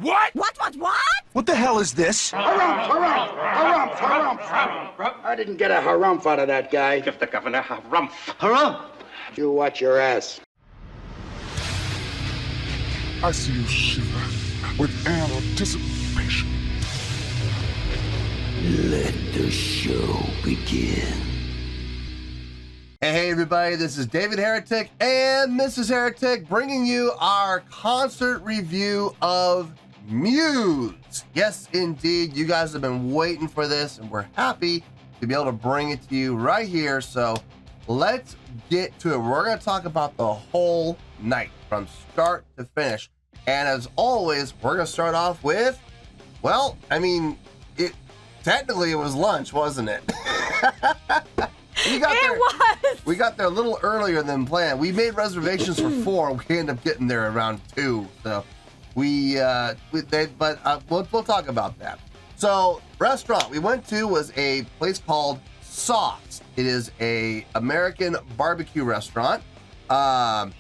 What? What? What the hell is this? Harumph. I didn't get a harumph out of that guy. Give the governor harumph. Harumph! You watch your ass. I see you shiver with anticipation. Let the show begin. Hey everybody, this is David Heretic and Mrs. Heretic bringing you our concert review of Muse. Yes, indeed, you guys have been waiting for this and we're happy to be able to bring it to you right here. So let's get to it. We're going to talk about the whole night from start to finish. And as always, we're going to start off with, well, I mean, technically it was lunch, wasn't it? We got there a little earlier than planned. We made reservations for 4. We ended up getting there around 2. So we'll talk about that. So restaurant we went to was a place called Sauce. It is a American barbecue restaurant. And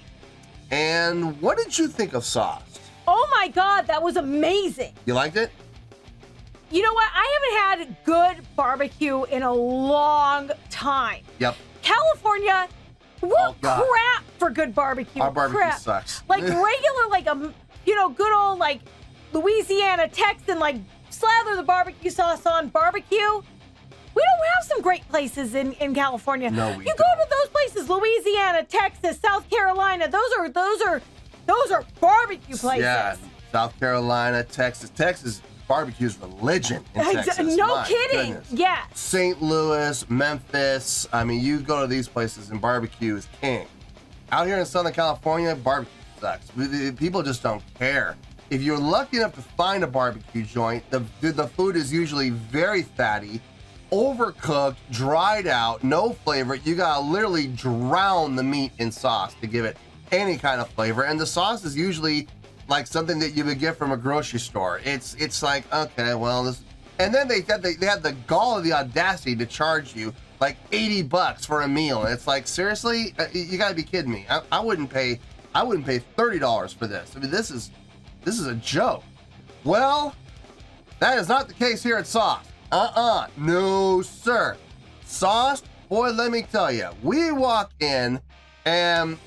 what did you think of Sauce? Oh my God, that was amazing. You liked it? You know what? I haven't had good barbecue in a long time. Yep. California, we're crap for good barbecue. Our barbecue sucks. Like regular, like good old like Louisiana Texan, like slather the barbecue sauce on barbecue. We don't have some great places in California. No, we You don't. go to those places, Louisiana, Texas, South Carolina. Those are barbecue places. Yeah, South Carolina, Texas. Barbecue's religion in Texas. No My kidding. goodness. Yes. St. Louis, Memphis. I mean, you go to these places and barbecue is king. Out here in Southern California, barbecue sucks. People just don't care. If you're lucky enough to find a barbecue joint, the food is usually very fatty, overcooked, dried out, no flavor. You gotta literally drown the meat in sauce to give it any kind of flavor. And the sauce is usually like something that you would get from a grocery store. It's like, okay, well, this, and then they had the gall of the audacity to charge you like $80 for a meal. And it's like, seriously, you gotta be kidding me. I wouldn't pay $30 for this. I mean, this is a joke. Well, that is not the case here at Sauce. No, sir. Sauce, boy, let me tell you, we walk in and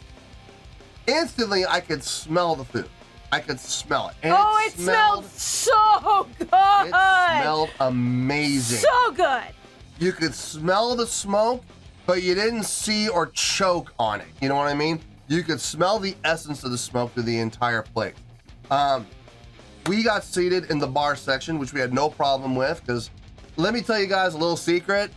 instantly I could smell the food. I could smell it. And it smelled so good. It smelled amazing. So good. You could smell the smoke, but you didn't see or choke on it. You know what I mean? You could smell the essence of the smoke through the entire plate. We got seated in the bar section, which we had no problem with, because let me tell you guys a little secret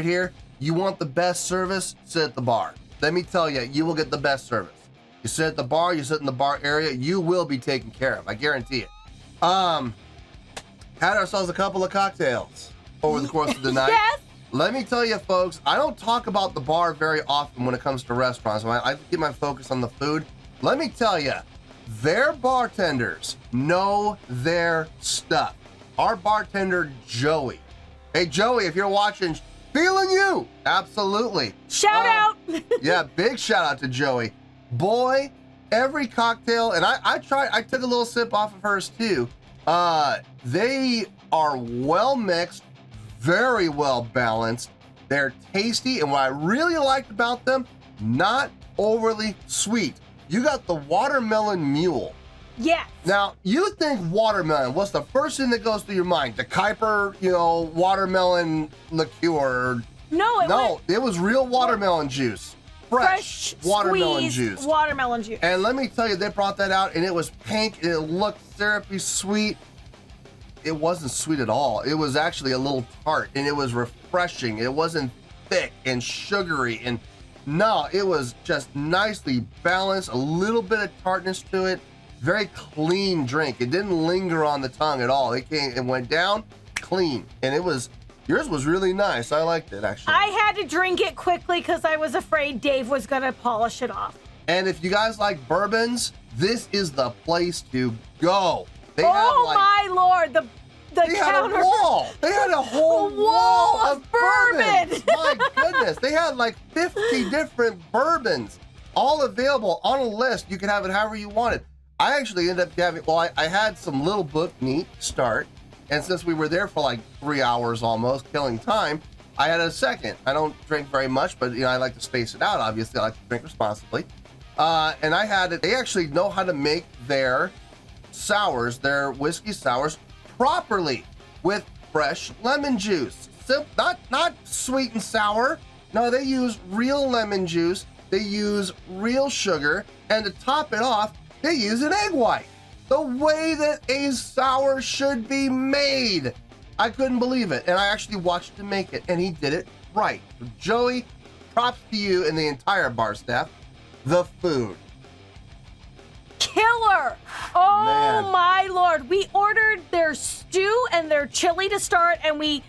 here. You want the best service, sit at the bar. Let me tell you, you will get the best service. You sit at the bar, you sit in the bar area, you will be taken care of. I guarantee it. Had ourselves a couple of cocktails over the course of the night. Yes. Let me tell you, folks, I don't talk about the bar very often when it comes to restaurants. I keep my focus on the food. Let me tell you, their bartenders know their stuff. Our bartender, Joey. Hey, Joey, if you're watching, feeling you. Absolutely. Shout out. Yeah, big shout out to Joey. Boy, every cocktail, and I took a little sip off of hers too. They are well mixed, very well balanced. They're tasty, and what I really liked about them, not overly sweet. You got the watermelon mule. Yes. Now, you think watermelon, what's the first thing that goes through your mind? The Kuiper, watermelon liqueur. No, it was real watermelon juice. Fresh watermelon juice. Watermelon juice. And let me tell you, they brought that out and it was pink and it looked syrupy sweet. It wasn't sweet at all. It was actually a little tart and it was refreshing. It wasn't thick and sugary, and no, it was just nicely balanced, a little bit of tartness to it. Very clean drink. It didn't linger on the tongue at all. It went down clean, and yours was really nice. I liked it, actually. I had to drink it quickly because I was afraid Dave was going to polish it off. And if you guys like bourbons, this is the place to go. My Lord, the they counter. Had a wall. They had a whole wall of bourbon. My goodness, they had like 50 different bourbons, all available on a list. You could have it however you wanted. I actually ended up having, well, I had some little book meat start, and since we were there for like 3 hours almost, killing time, I had a second. I don't drink very much, but I like to space it out. Obviously, I like to drink responsibly. And I had it. They actually know how to make their sours, their whiskey sours, properly with fresh lemon juice. Not sweet and sour. No, they use real lemon juice. They use real sugar, and to top it off, they use an egg white. The way that a sour should be made. I couldn't believe it, and I actually watched him make it, and he did it right. Joey, props to you and the entire bar staff. The food. Killer! Oh Man. my lord. We ordered their stew and their chili to start, and we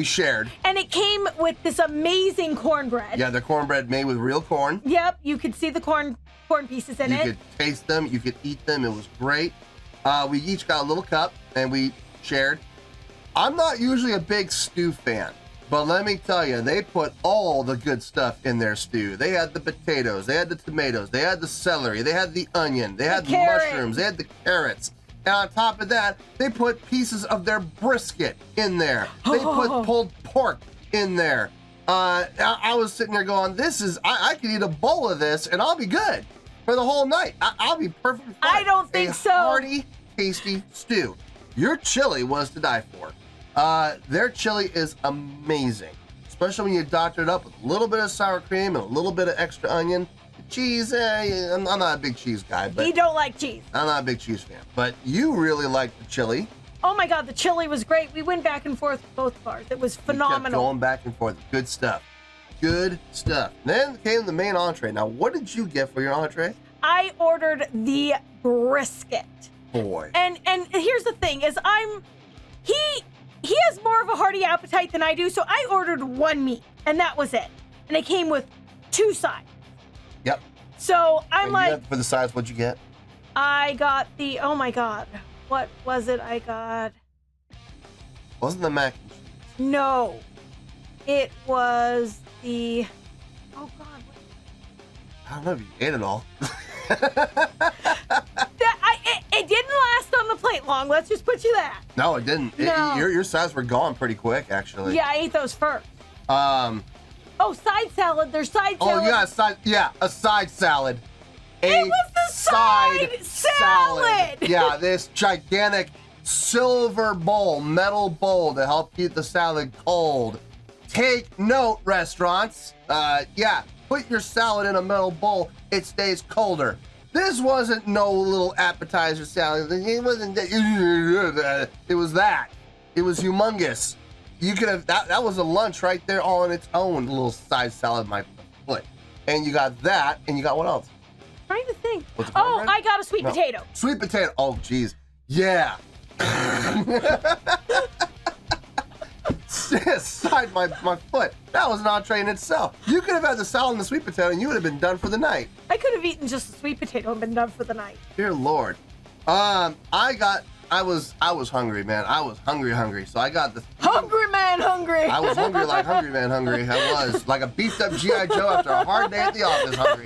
shared. And it came with this amazing cornbread. Yeah, the cornbread made with real corn. Yep, you could see the corn pieces in it. You could taste them, you could eat them. It was great. We each got a little cup, and we shared. I'm not usually a big stew fan, but let me tell you, they put all the good stuff in their stew. They had the potatoes, they had the tomatoes, they had the celery, they had the onion, they had the mushrooms, they had the carrots. And on top of that, they put pieces of their brisket in there. They put pulled pork in there. I was sitting there going, I could eat a bowl of this and I'll be good for the whole night. I'll be perfectly fine. I don't think so. Hearty, tasty stew. Your chili was to die for. Their chili is amazing, especially when you doctor it up with a little bit of sour cream and a little bit of extra onion. Cheese, I'm not a big cheese guy. But you don't like cheese. I'm not a big cheese fan, but you really like the chili. Oh my God, the chili was great. We went back and forth with both bars. It was phenomenal. We kept going back and forth. Good stuff. Good stuff. Then came the main entree. Now, what did you get for your entree? I ordered the brisket. Boy. And here's the thing: is he has more of a hearty appetite than I do, so I ordered one meat, and that was it. And it came with 2 sides. Yep. So I'm For the sides, what'd you get? I got the, oh my God, what was it I got? Wasn't the mac and cheese? No, it was the, oh God. I don't know if you ate it all. It didn't last on the plate long, let's just put you that. No, it didn't. No. Your sides were gone pretty quick, actually. Yeah, I ate those first. Oh, side salad. There's side salad. Oh, yeah, a side salad. It was the side salad. Yeah, this gigantic silver bowl, metal bowl to help keep the salad cold. Take note, restaurants. Put your salad in a metal bowl. It stays colder. This wasn't no little appetizer salad. It wasn't that. It was that. It was humongous. You could have, that was a lunch right there all on its own, a little side salad, my foot. And you got that, and you got what else? I'm trying to think. Oh, I got a sweet potato. Sweet potato. Oh, geez. Yeah. Side my foot. That was an entree in itself. You could have had the salad and the sweet potato, and you would have been done for the night. I could have eaten just the sweet potato and been done for the night. Dear Lord. I was hungry, man. I was hungry. So I got the hungry man hungry. I was hungry like hungry man hungry. I was like a beefed up G.I. Joe after a hard day at the office hungry.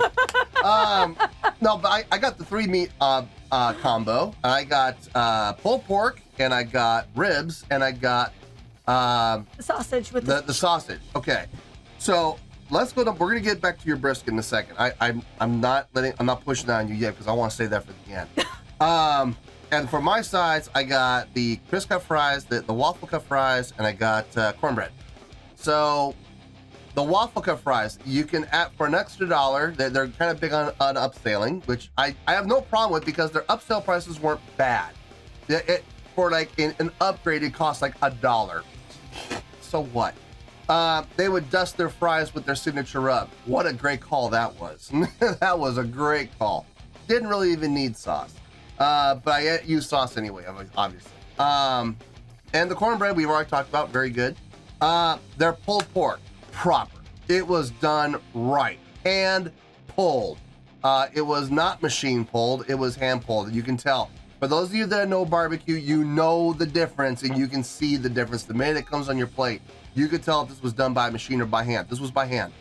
No, but I got the 3 meat combo. I got pulled pork, and I got ribs, and I got the sausage with the sausage. Okay, so let's go. We're gonna get back to your brisket in a second. I'm not pushing that on you yet because I want to save that for the end. And for my sides, I got the crisp cut fries, the waffle cut fries, and I got cornbread. So the waffle cut fries, you can add for an extra $1. They're kind of big on upselling, which I have no problem with because their upsell prices weren't bad. For like an upgrade, it costs like $1. So what? They would dust their fries with their signature rub. What a great call that was. That was a great call. Didn't really even need sauce. But I use sauce anyway, obviously. And the cornbread we've already talked about, very good. Their pulled pork, proper. It was done right. Hand pulled. It was not machine pulled, it was hand pulled. You can tell. For those of you that know barbecue, you know the difference and you can see the difference. The minute it comes on your plate, you could tell if this was done by machine or by hand. This was by hand.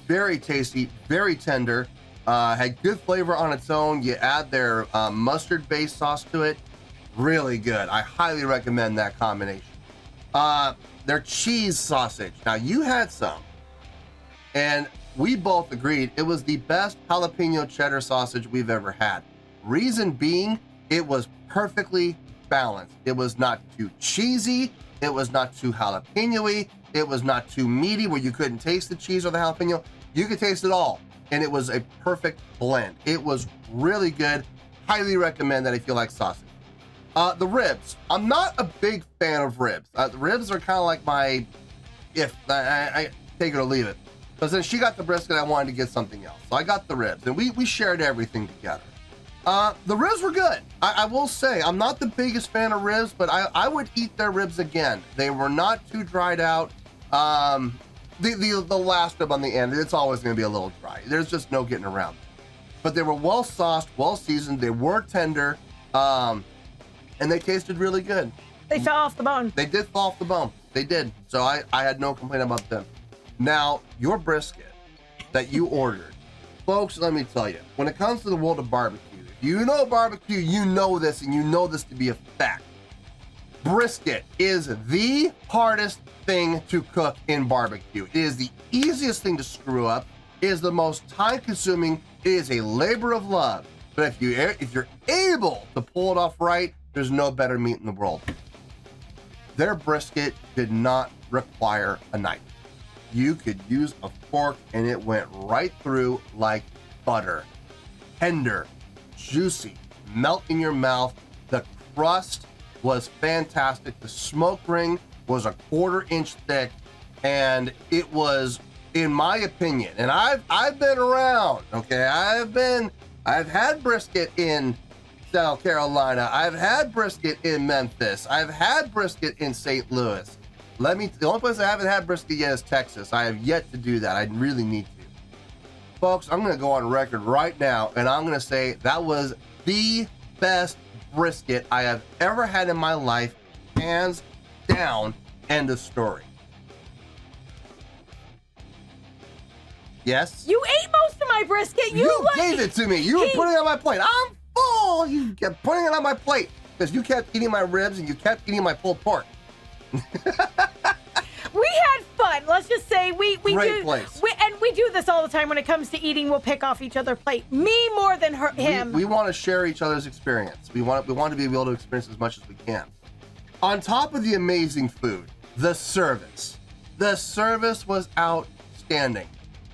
Very tasty, very tender. Had good flavor on its own. You add their mustard-based sauce to it. Really good. I highly recommend that combination. Their cheese sausage. Now, you had some, and we both agreed it was the best jalapeno cheddar sausage we've ever had. Reason being, it was perfectly balanced. It was not too cheesy. It was not too jalapeno-y. It was not too meaty where you couldn't taste the cheese or the jalapeno. You could taste it all, and it was a perfect blend. It was really good. Highly recommend that if you like sausage. The ribs. I'm not a big fan of ribs. The ribs are kind of like my, I take it or leave it. But since she got the brisket, I wanted to get something else. So I got the ribs, and we shared everything together. The ribs were good. I will say, I'm not the biggest fan of ribs, but I would eat their ribs again. They were not too dried out. The last rib on the end, it's always going to be a little dry. There's just no getting around it. But they were well sauced, well seasoned. They were tender, and they tasted really good. They fell off the bone. They did fall off the bone. They did. So I had no complaint about them. Now, your brisket that you ordered, folks, let me tell you, when it comes to the world of barbecue, if you know barbecue, you know this, and you know this to be a fact. Brisket is the hardest thing to cook in barbecue. It is the easiest thing to screw up. It is the most time-consuming. It is a labor of love. But if you're able to pull it off right, there's no better meat in the world. Their brisket did not require a knife. You could use a fork and it went right through like butter. Tender, juicy, melt in your mouth. The crust was fantastic. The smoke ring was a 1/4 inch thick, and it was, in my opinion, and I've been around, okay? I've had brisket in South Carolina. I've had brisket in Memphis. I've had brisket in St. Louis. The only place I haven't had brisket yet is Texas. I have yet to do that. I really need to. Folks, I'm going to go on record right now, and I'm going to say that was the best brisket I have ever had in my life. Hands down. End of story. Yes? You ate most of my brisket. You gave it to me. You were putting it on my plate. I'm full. You kept putting it on my plate because you kept eating my ribs and you kept eating my pulled pork. We had fun. Let's just say we Great place. We do this all the time when it comes to eating. We'll pick off each other's plate. Me more than him. We want to share each other's experience. We want to be able to experience as much as we can. On top of the amazing food, the service. The service was outstanding.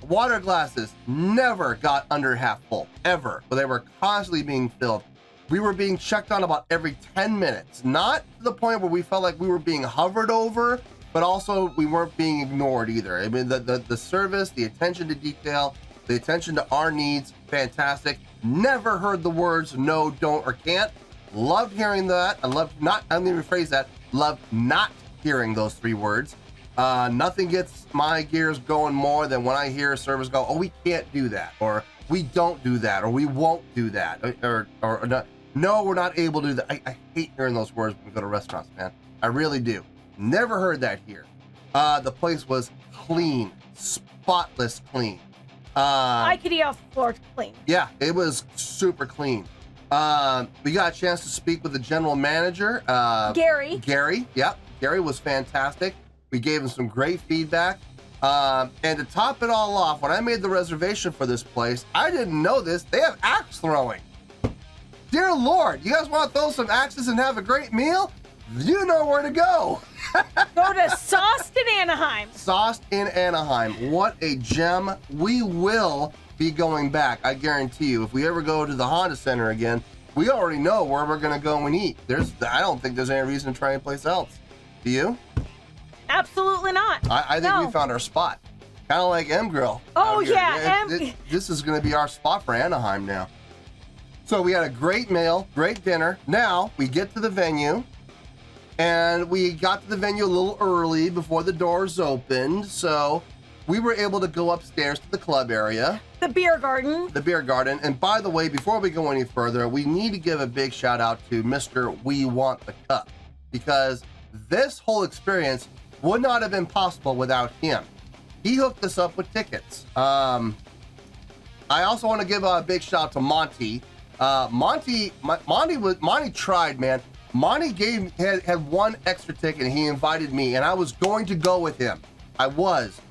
Water glasses never got under half full, ever. But they were constantly being filled. We were being checked on about every 10 minutes. Not to the point where we felt like we were being hovered over, but also we weren't being ignored either. I mean, the service, the attention to detail, the attention to our needs, fantastic. Never heard the words no, don't, or can't. Loved hearing that. I'm going to rephrase that. Loved not hearing those 3 words. Nothing gets my gears going more than when I hear a service go, oh, we can't do that, or we don't do that, or we won't do that, or no, we're not able to do that. I hate hearing those words when we go to restaurants, man. I really do. Never heard that here. The place was clean, spotless clean. I could eat off the floor clean. Yeah, it was super clean. We got a chance to speak with the general manager, Gary. Yep, Gary was fantastic. We gave him some great feedback. And to top it all off, when I made the reservation for this place, I didn't know this. They have axe throwing. Dear Lord, you guys want to throw some axes and have a great meal? You know where to go. Go to Sauced in Anaheim. Sauced in Anaheim. What a gem. We will be going back. I guarantee you. If we ever go to the Honda Center again, we already know where we're going to go and eat. I don't think there's any reason to try anyplace else. Do you? Absolutely not. I think we found our spot. Kind of like M-Grill. Oh, yeah. This is going to be our spot for Anaheim now. So we had a great meal, great dinner. Now we get to the venue, and we got to the venue a little early before the doors opened. So we were able to go upstairs to the club area. The beer garden. The beer garden. And by the way, before we go any further, we need to give a big shout out to Mr. We Want the Cup, because this whole experience would not have been possible without him. He hooked us up with tickets. I also want to give a big shout out to Monty. Monty tried, man. Monty had one extra ticket and he invited me, and I was going to go with him. I was.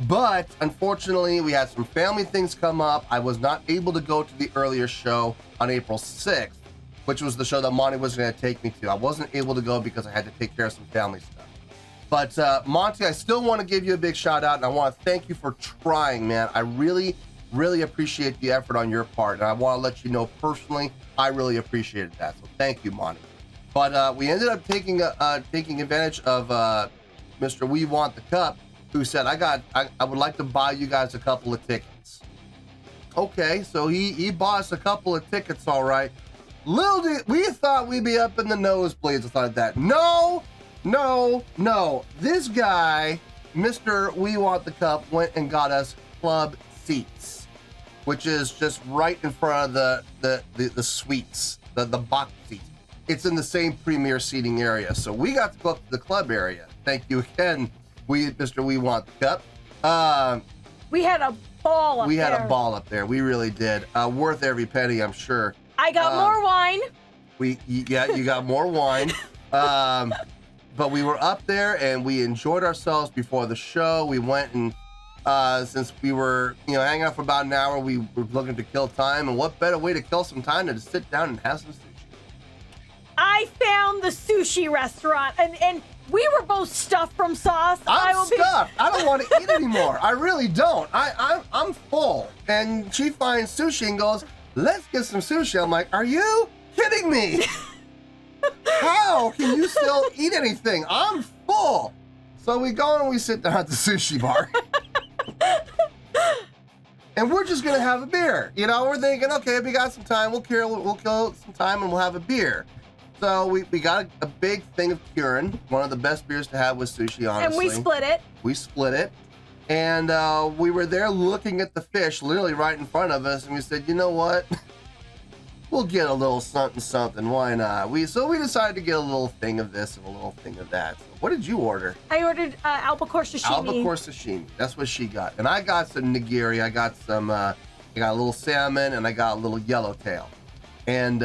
But unfortunately, we had some family things come up. I was not able to go to the earlier show on April 6th, which was the show that Monty was going to take me to. I wasn't able to go because I had to take care of some family stuff. But Monty, I still want to give you a big shout out, and I want to thank you for trying, man. I really, really appreciate the effort on your part, and I want to let you know personally, I really appreciated that. So thank you, Monty. But we ended up taking advantage of Mr. We Want the Cup, who said, I would like to buy you guys a couple of tickets. Okay, so he bought us a couple of tickets, all right. We thought we'd be up in the nosebleeds. I thought that. No. This guy, Mr. We Want the Cup, went and got us club seats, which is just right in front of the suites, the box seats. It's in the same premier seating area. So we got to go up to the club area. Thank you again, Mr. We Want the Cup. We had a ball up there. We had a ball up there. We really did. Worth every penny, I'm sure. I got more wine. You got more wine. But we were up there and we enjoyed ourselves before the show. We went and since we were hanging out for about an hour, we were looking to kill time. And what better way to kill some time than to sit down and have some sushi? I found the sushi restaurant, and we were both stuffed from sauce. I'm stuffed. I don't want to eat anymore. I really don't. I'm full. And she finds sushi and goes, let's get some sushi. I'm like, are you kidding me? How can you still eat anything? I'm full. So we go and we sit down at the sushi bar. And we're just going to have a beer. We're thinking, okay, we got some time. We'll kill some time and we'll have a beer. So we got a big thing of Kirin, one of the best beers to have with sushi, honestly. And we split it. And we were there looking at the fish literally right in front of us. And we said, you know what? We'll get a little something. Why not? So we decided to get a little thing of this and a little thing of that. So what did you order? I ordered albacore sashimi. Albacore sashimi. That's what she got. And I got some nigiri. I got a little salmon, and I got a little yellowtail. And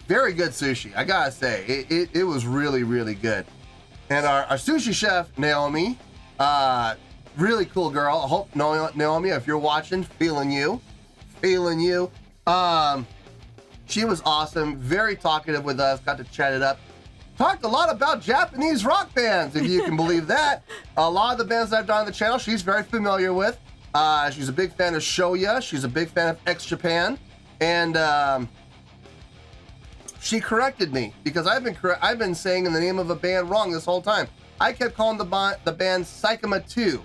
very good sushi, I gotta say. It was really, really good. And our sushi chef, Naomi, really cool girl. I hope, Naomi, if you're watching, feeling you. She was awesome, very talkative with us, got to chat it up. Talked a lot about Japanese rock bands, if you can believe that. A lot of the bands that I've done on the channel, she's very familiar with. She's a big fan of Shoya. She's a big fan of X Japan. And she corrected me because I've been saying the name of a band wrong this whole time. I kept calling the band Saikama 2.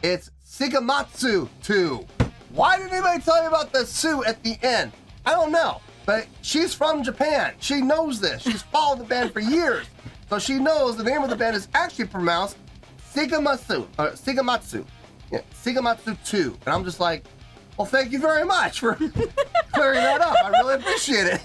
It's Sigamatsu 2. Why didn't anybody tell you about the Su at the end? I don't know. But she's from Japan. She knows this. She's followed the band for years. So she knows the name of the band is actually pronounced Sigamatsu. Yeah, Sigamatsu 2. And I'm just like, well, thank you very much for clearing that up. I really appreciate it.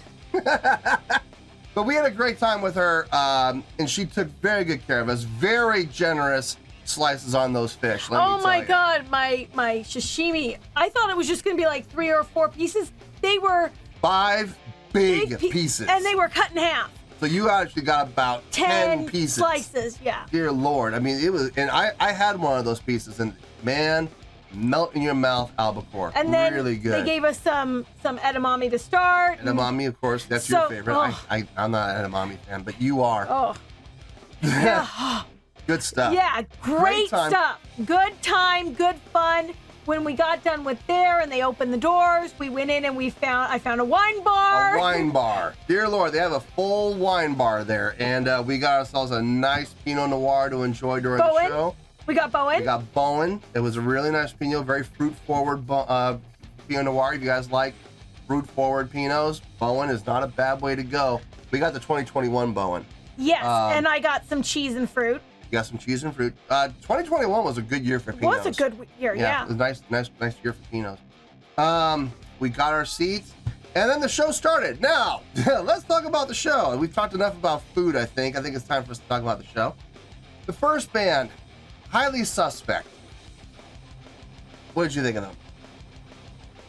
But we had a great time with her, and she took very good care of us. Very generous slices on those fish. Oh my God, my sashimi. I thought it was just going to be like 3 or 4 pieces. They were 5 big pieces. And they were cut in half. So you actually got about 10 pieces. Slices, yeah. Dear Lord. I mean, it was, and I had one of those pieces, and man, melt in your mouth albacore. And then really good. They gave us some edamame to start. Edamame, of course, that's your favorite. I'm not an edamame fan, but you are. Oh. Yeah. Good stuff. Yeah, great stuff. Good time, good fun. When we got done with there and they opened the doors, we went in and I found a wine bar. A wine bar. Dear Lord, they have a full wine bar there. And we got ourselves a nice Pinot Noir to enjoy during the show. We got Bowen. We got Bowen. It was a really nice Pinot, very fruit-forward Pinot Noir. If you guys like fruit-forward Pinots, Bowen is not a bad way to go. We got the 2021 Bowen. Yes, and I got some cheese and fruit. You got some cheese and fruit. 2021 was a good year for Pinots. It was a good year, yeah. It was a nice year for Pinots. We got our seats, and then the show started. Now, let's talk about the show. We've talked enough about food, I think. I think it's time for us to talk about the show. The first band, Highly Suspect. What did you think of them?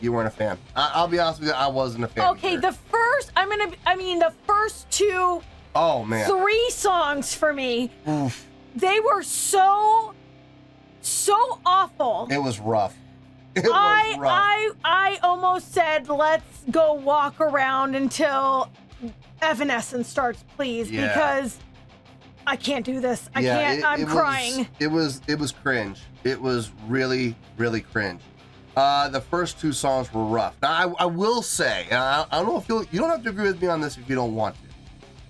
You weren't a fan. I'll be honest with you, I wasn't a fan. Okay, either. the first two, oh man, 3 songs for me, oof, they were so awful. it was rough. It was rough. I almost said, let's go walk around until Evanescence starts, please, Yeah. because I can't do this. I Yeah, can't. I'm crying. It was cringe. It was really, really cringe. The first 2 songs were rough. Now, I will say, and I don't know if you don't have to agree with me on this if you don't want to.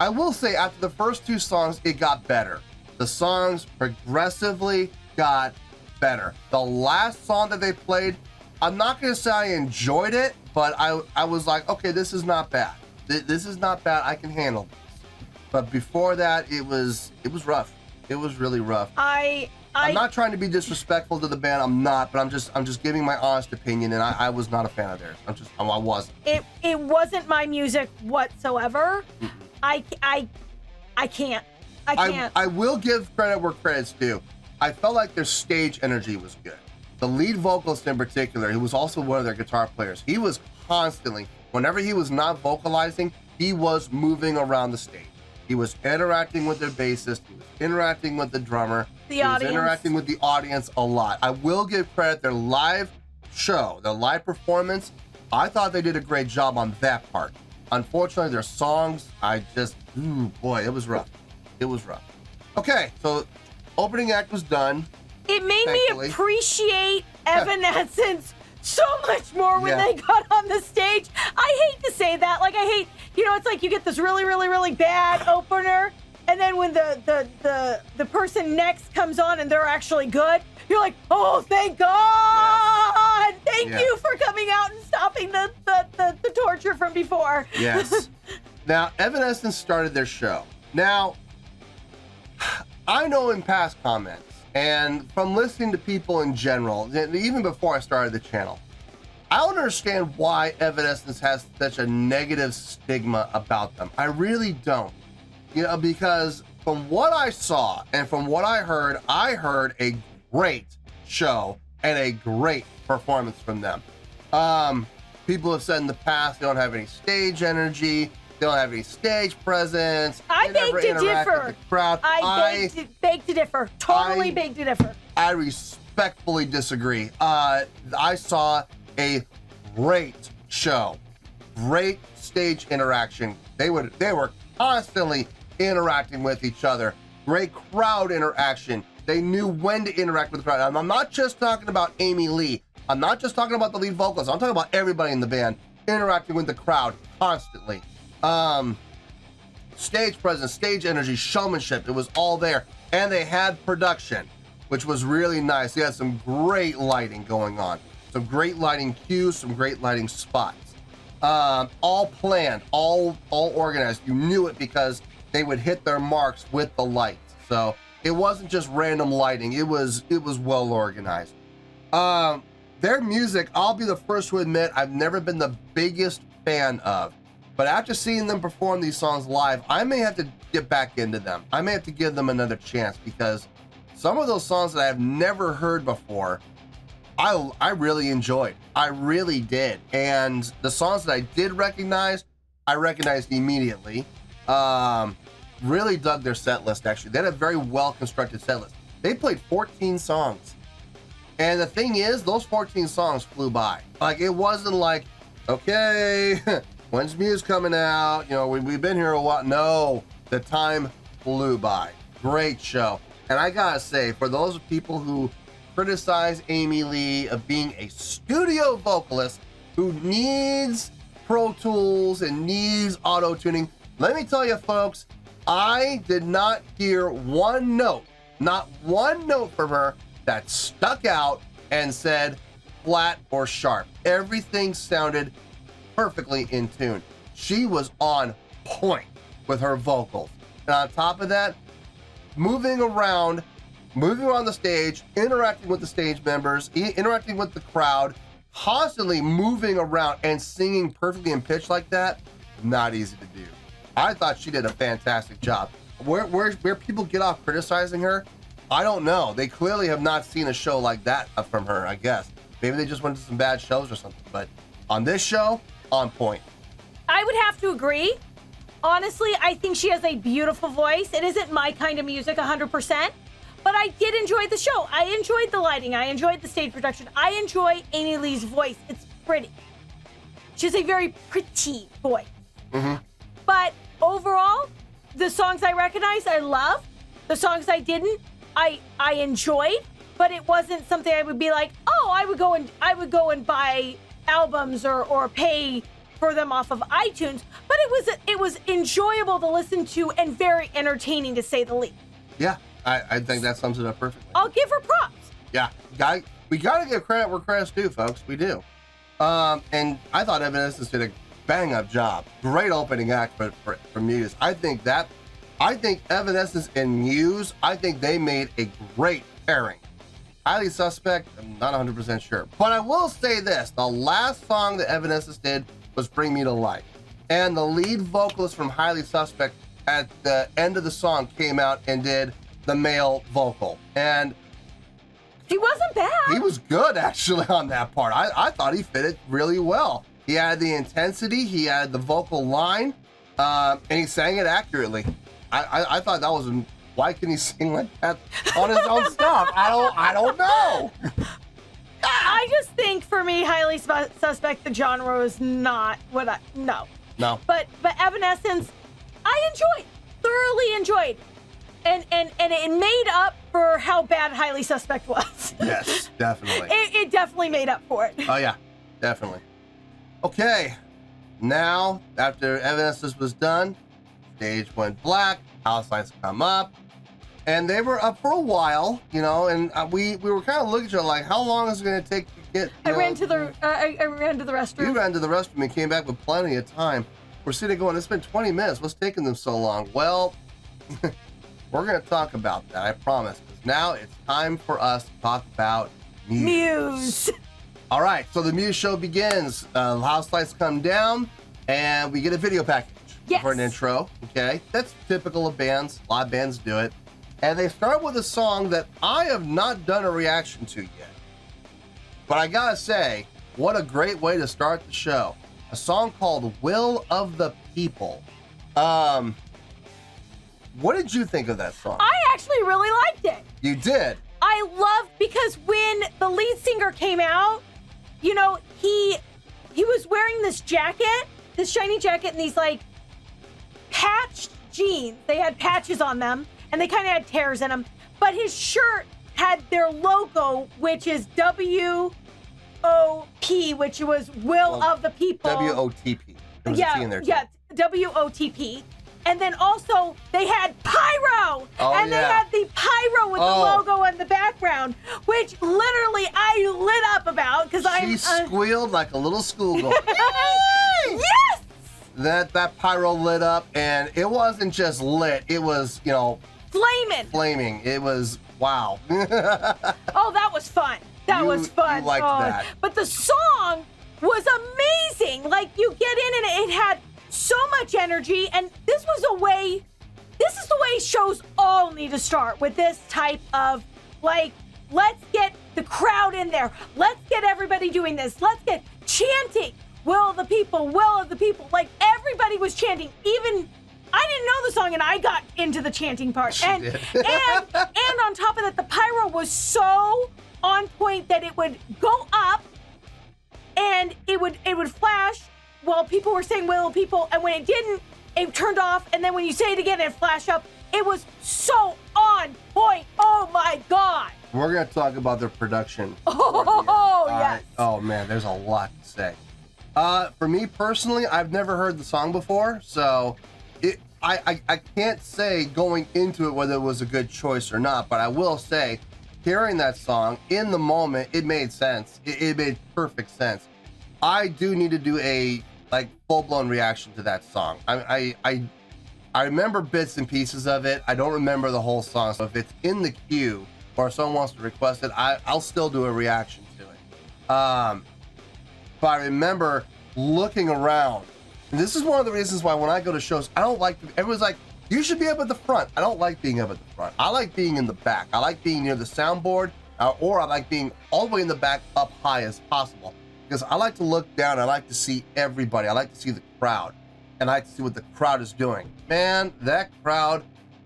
I will say after the first 2 songs, it got better. The songs progressively got better. The last song that they played, I'm not going to say I enjoyed it, but I was like, okay, this is not bad. This is not bad. I can handle this. But before that, it was rough. It was really rough. I'm not trying to be disrespectful to the band. I'm not, but I'm just giving my honest opinion, and I was not a fan of theirs. I wasn't. It wasn't my music whatsoever. I can't. I will give credit where credit's due. I felt like their stage energy was good. The lead vocalist in particular, he was also one of their guitar players. He was constantly, whenever he was not vocalizing, he was moving around the stage. He was interacting with their bassist. He was interacting with the drummer. He was interacting with the audience a lot. I will give credit, their live show, their live performance, I thought they did a great job on that part. Unfortunately, their songs, boy, it was rough. It was rough. Okay, so opening act was done. It made thankfully. me appreciate Evanescence so much more when they got on the stage. I hate to say that. Like, I hate, it's like you get this really, really, really bad opener, and then when the person next comes on and they're actually good, you're like, oh, thank God! Yes. Thank you for coming out and stopping the torture from before. Yes. Now, Evanescence started their show. Now, I know in past comments, and from listening to people in general, even before I started the channel, I don't understand why Evanescence has such a negative stigma about them. I really don't. Because from what I saw and from what I heard a great show and a great performance from them. People have said in the past they don't have any stage energy, they don't have any stage presence. I beg to differ. With the crowd. I beg to differ. Totally beg to differ. I respectfully disagree. I saw a great show, great stage interaction. They were constantly interacting with each other. Great crowd interaction. They knew when to interact with the crowd. And I'm not just talking about Amy Lee. I'm not just talking about the lead vocalist. I'm talking about everybody in the band interacting with the crowd constantly. Stage presence, stage energy, showmanship, it was all there. And they had production, which was really nice. They had some great lighting going on. Some great lighting cues, some great lighting spots. All planned, all organized. You knew it because they would hit their marks with the lights. So it wasn't just random lighting. It was well organized. Their music, I'll be the first to admit, I've never been the biggest fan of. But after seeing them perform these songs live, I may have to get back into them. I may have to give them another chance because some of those songs that I've never heard before, I really enjoyed. I really did. And the songs that I did recognize, I recognized immediately. Really dug their set list, actually. They had a very well-constructed set list. They played 14 songs. And the thing is, those 14 songs flew by. Like, it wasn't like, okay, when's Muse coming out? We've been here a while. No, the time flew by. Great show. And I gotta say, for those people who criticize Amy Lee of being a studio vocalist who needs Pro Tools and needs auto-tuning, let me tell you, folks, I did not hear one note, not one note from her that stuck out and said flat or sharp. Everything sounded perfectly in tune. She was on point with her vocals. And on top of that, moving around the stage, interacting with the stage members, interacting with the crowd, constantly moving around and singing perfectly in pitch like that, not easy to do. I thought she did a fantastic job. Where people get off criticizing her, I don't know. They clearly have not seen a show like that from her, I guess. Maybe they just went to some bad shows or something. But on this show, on point. I would have to agree. Honestly, I think she has a beautiful voice. It isn't my kind of music 100%, but I did enjoy the show. I enjoyed the lighting. I enjoyed the stage production. I enjoy Amy Lee's voice. It's pretty. She has a very pretty voice. But overall, the songs I recognized, I loved. The songs I didn't, I enjoyed. But it wasn't something I would be like, oh, I would go and buy albums or pay for them off of iTunes. But it was enjoyable to listen to and very entertaining, to say the least. Yeah, I think that sums it up perfectly. I'll give her props. Yeah, we gotta give credit where credit's due, folks. We do. And I thought Evanescence did a bang up job. Great opening act for Muse. I think Evanescence and Muse, I think they made a great pairing. Highly Suspect, I'm not 100% sure. But I will say this, the last song that Evanescence did was Bring Me to Life. And the lead vocalist from Highly Suspect at the end of the song came out and did the male vocal. And he wasn't bad. He was good, actually, on that part. I thought he fit it really well. He had the intensity, he had the vocal line, and he sang it accurately. I thought that was... Why can he sing like that on his own stuff? I don't know. I just think, for me, Highly Suspect, the genre is not what I... No. But Evanescence, I thoroughly enjoyed. And it made up for how bad Highly Suspect was. Yes, definitely. It definitely made up for it. Oh, yeah, definitely. Okay, now, after Evanescence was done, stage went black, house lights come up, and they were up for a while, you know, and we were kind of looking at each other like, how long is it going to take to get... I ran to the restroom. You ran to the restroom and came back with plenty of time. We're sitting going, it's been 20 minutes. What's taking them so long? Well, we're going to talk about that, I promise. Because now it's time for us to talk about Muse. All right, so the Muse show begins. House lights come down, and we get a video package for an intro. Okay, that's typical of bands. A lot of bands do it. And they start with a song that I have not done a reaction to yet. But I gotta say, what a great way to start the show. A song called Will of the People. What did you think of that song? I actually really liked it. You did? I loved, because when the lead singer came out, you know, he was wearing this jacket, this shiny jacket, and these like patched jeans. They had patches on them, and they kind of had tears in them. But his shirt had their logo, which is W-O-P, which was Will of the People. W-O-T-P. There was a T in there, too. Yeah, W-O-T-P. And then also, they had pyro! They had the pyro with the logo in the background, which literally I lit up about, because She squealed like a little schoolgirl. Yes! That pyro lit up, and it wasn't just lit, it was, you know... Flaming. It was, wow. Oh, that was fun. That was fun. You liked that. But the song was amazing. Like, you get in and it had so much energy, and this is the way shows all need to start, with this type of, like, let's get the crowd in there. Let's get everybody doing this. Let's get chanting. Will of the people, will of the people. Like, everybody was chanting. Even I didn't know the song, and I got into the chanting part. And on top of that, the pyro was so on point that it would go up and it would flash while people were saying will of the people, and when it didn't, it turned off, and then when you say it again, it flashed up. It was so on point. Oh my God. We're going to talk about their production. Oh, yes. Oh, man, there's a lot to say. For me personally, I've never heard the song before, so I can't say going into it whether it was a good choice or not, but I will say, hearing that song, in the moment, it made sense. It made perfect sense. I do need to do a full-blown reaction to that song. I remember bits and pieces of it. I don't remember the whole song, so if it's in the queue or if someone wants to request it, I'll still do a reaction to it. But I remember looking around. And this is one of the reasons why when I go to shows, I don't like, everyone's like, you should be up at the front. I don't like being up at the front. I like being in the back. I like being near the soundboard or I like being all the way in the back up high as possible, because I like to look down. I like to see everybody. I like to see the crowd, and I like to see what the crowd is doing. Man, that crowd,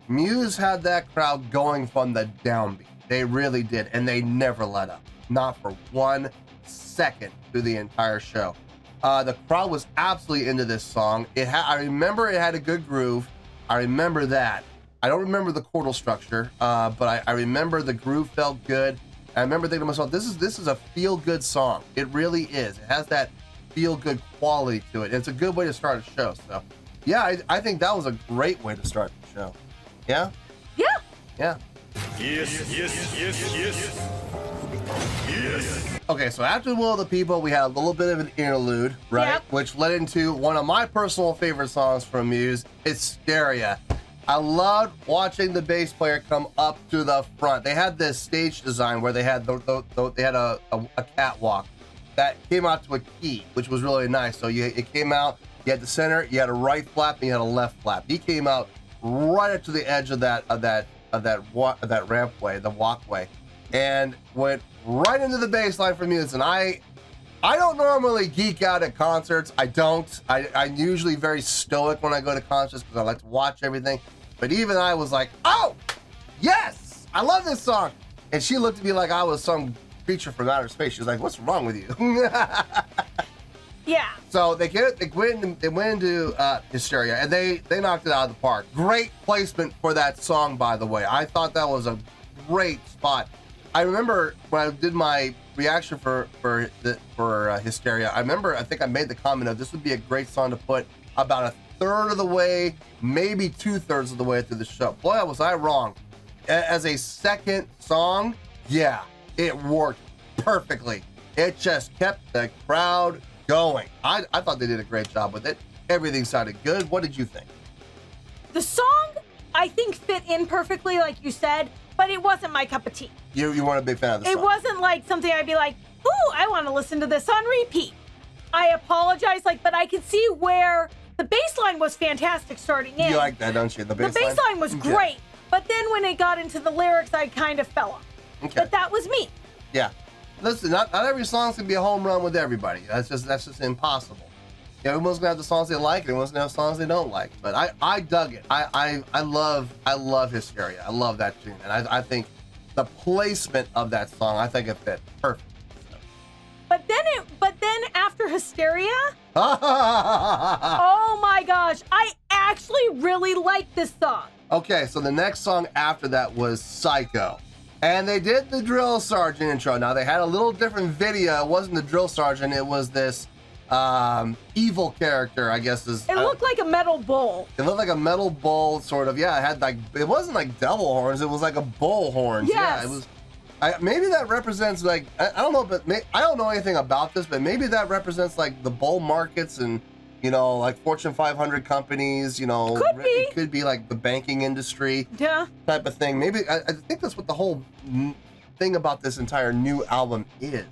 Muse had that crowd going from the downbeat. They really did, and they never let up, not for 1 second through the entire show. The crowd was absolutely into this song. I remember it had a good groove. I remember that. I don't remember the chordal structure, but I remember the groove felt good. I remember thinking to myself, this is a feel-good song. It really is. It has that feel-good quality to it. It's a good way to start a show. So, yeah, I think that was a great way to start the show. Yeah? Yeah. Yeah. Yes, yes, yes, yes. Yes. Okay, so after the Will of the People, we had a little bit of an interlude, right? Yep. Which led into one of my personal favorite songs from Muse, Hysteria. I loved watching the bass player come up to the front. They had this stage design where they had they had a catwalk that came out to a key, which was really nice. So it came out, you had the center, you had a right flap, and you had a left flap. He came out right up to the edge of that rampway, the walkway, and went right into the bass line for Muse. And I don't normally geek out at concerts. I don't. I'm usually very stoic when I go to concerts because I like to watch everything. But even I was like, oh, yes, I love this song. And she looked at me like I was some creature from outer space. She was like, what's wrong with you? Yeah. So they went into Hysteria, and they knocked it out of the park. Great placement for that song, by the way. I thought that was a great spot. I remember when I did my reaction for Hysteria, I think I made the comment of this would be a great song to put about a third of the way, maybe 2/3 of the way through the show. Boy, was I wrong. As a second song, yeah, it worked perfectly. It just kept the crowd going. I thought they did a great job with it. Everything sounded good. What did you think? The song, I think, fit in perfectly, like you said, but it wasn't my cup of tea. You weren't a big fan of the song. It wasn't like something I'd be like, ooh, I want to listen to this on repeat. I apologize, but I could see where the bass line was fantastic starting in. You like that, don't you? The bass line was great, but then when it got into the lyrics, I kind of fell off. Okay. But that was me. Yeah. Listen, not every song's gonna be a home run with everybody. That's just impossible. Yeah, everyone's gonna have the songs they like, and everyone's gonna have songs they don't like. But I dug it. I love Hysteria. I love that tune, and I think the placement of that song, I think it fit perfect. But then after Hysteria, oh my gosh, I actually really like this song. Okay, so the next song after that was Psycho. And they did the Drill Sergeant intro. Now, they had a little different video. It wasn't the Drill Sergeant. It was this evil character, I guess. It looked like a metal bowl. It looked like a metal bowl, sort of. Yeah, it had it wasn't like devil horns. It was like a bull horns. Yes. Yeah, it was. Maybe that represents I don't know, but I don't know anything about this, but maybe that represents like the bull markets and, like Fortune 500 companies, Could be. It could be like the banking industry type of thing. Maybe, I think that's what the whole thing about this entire new album is.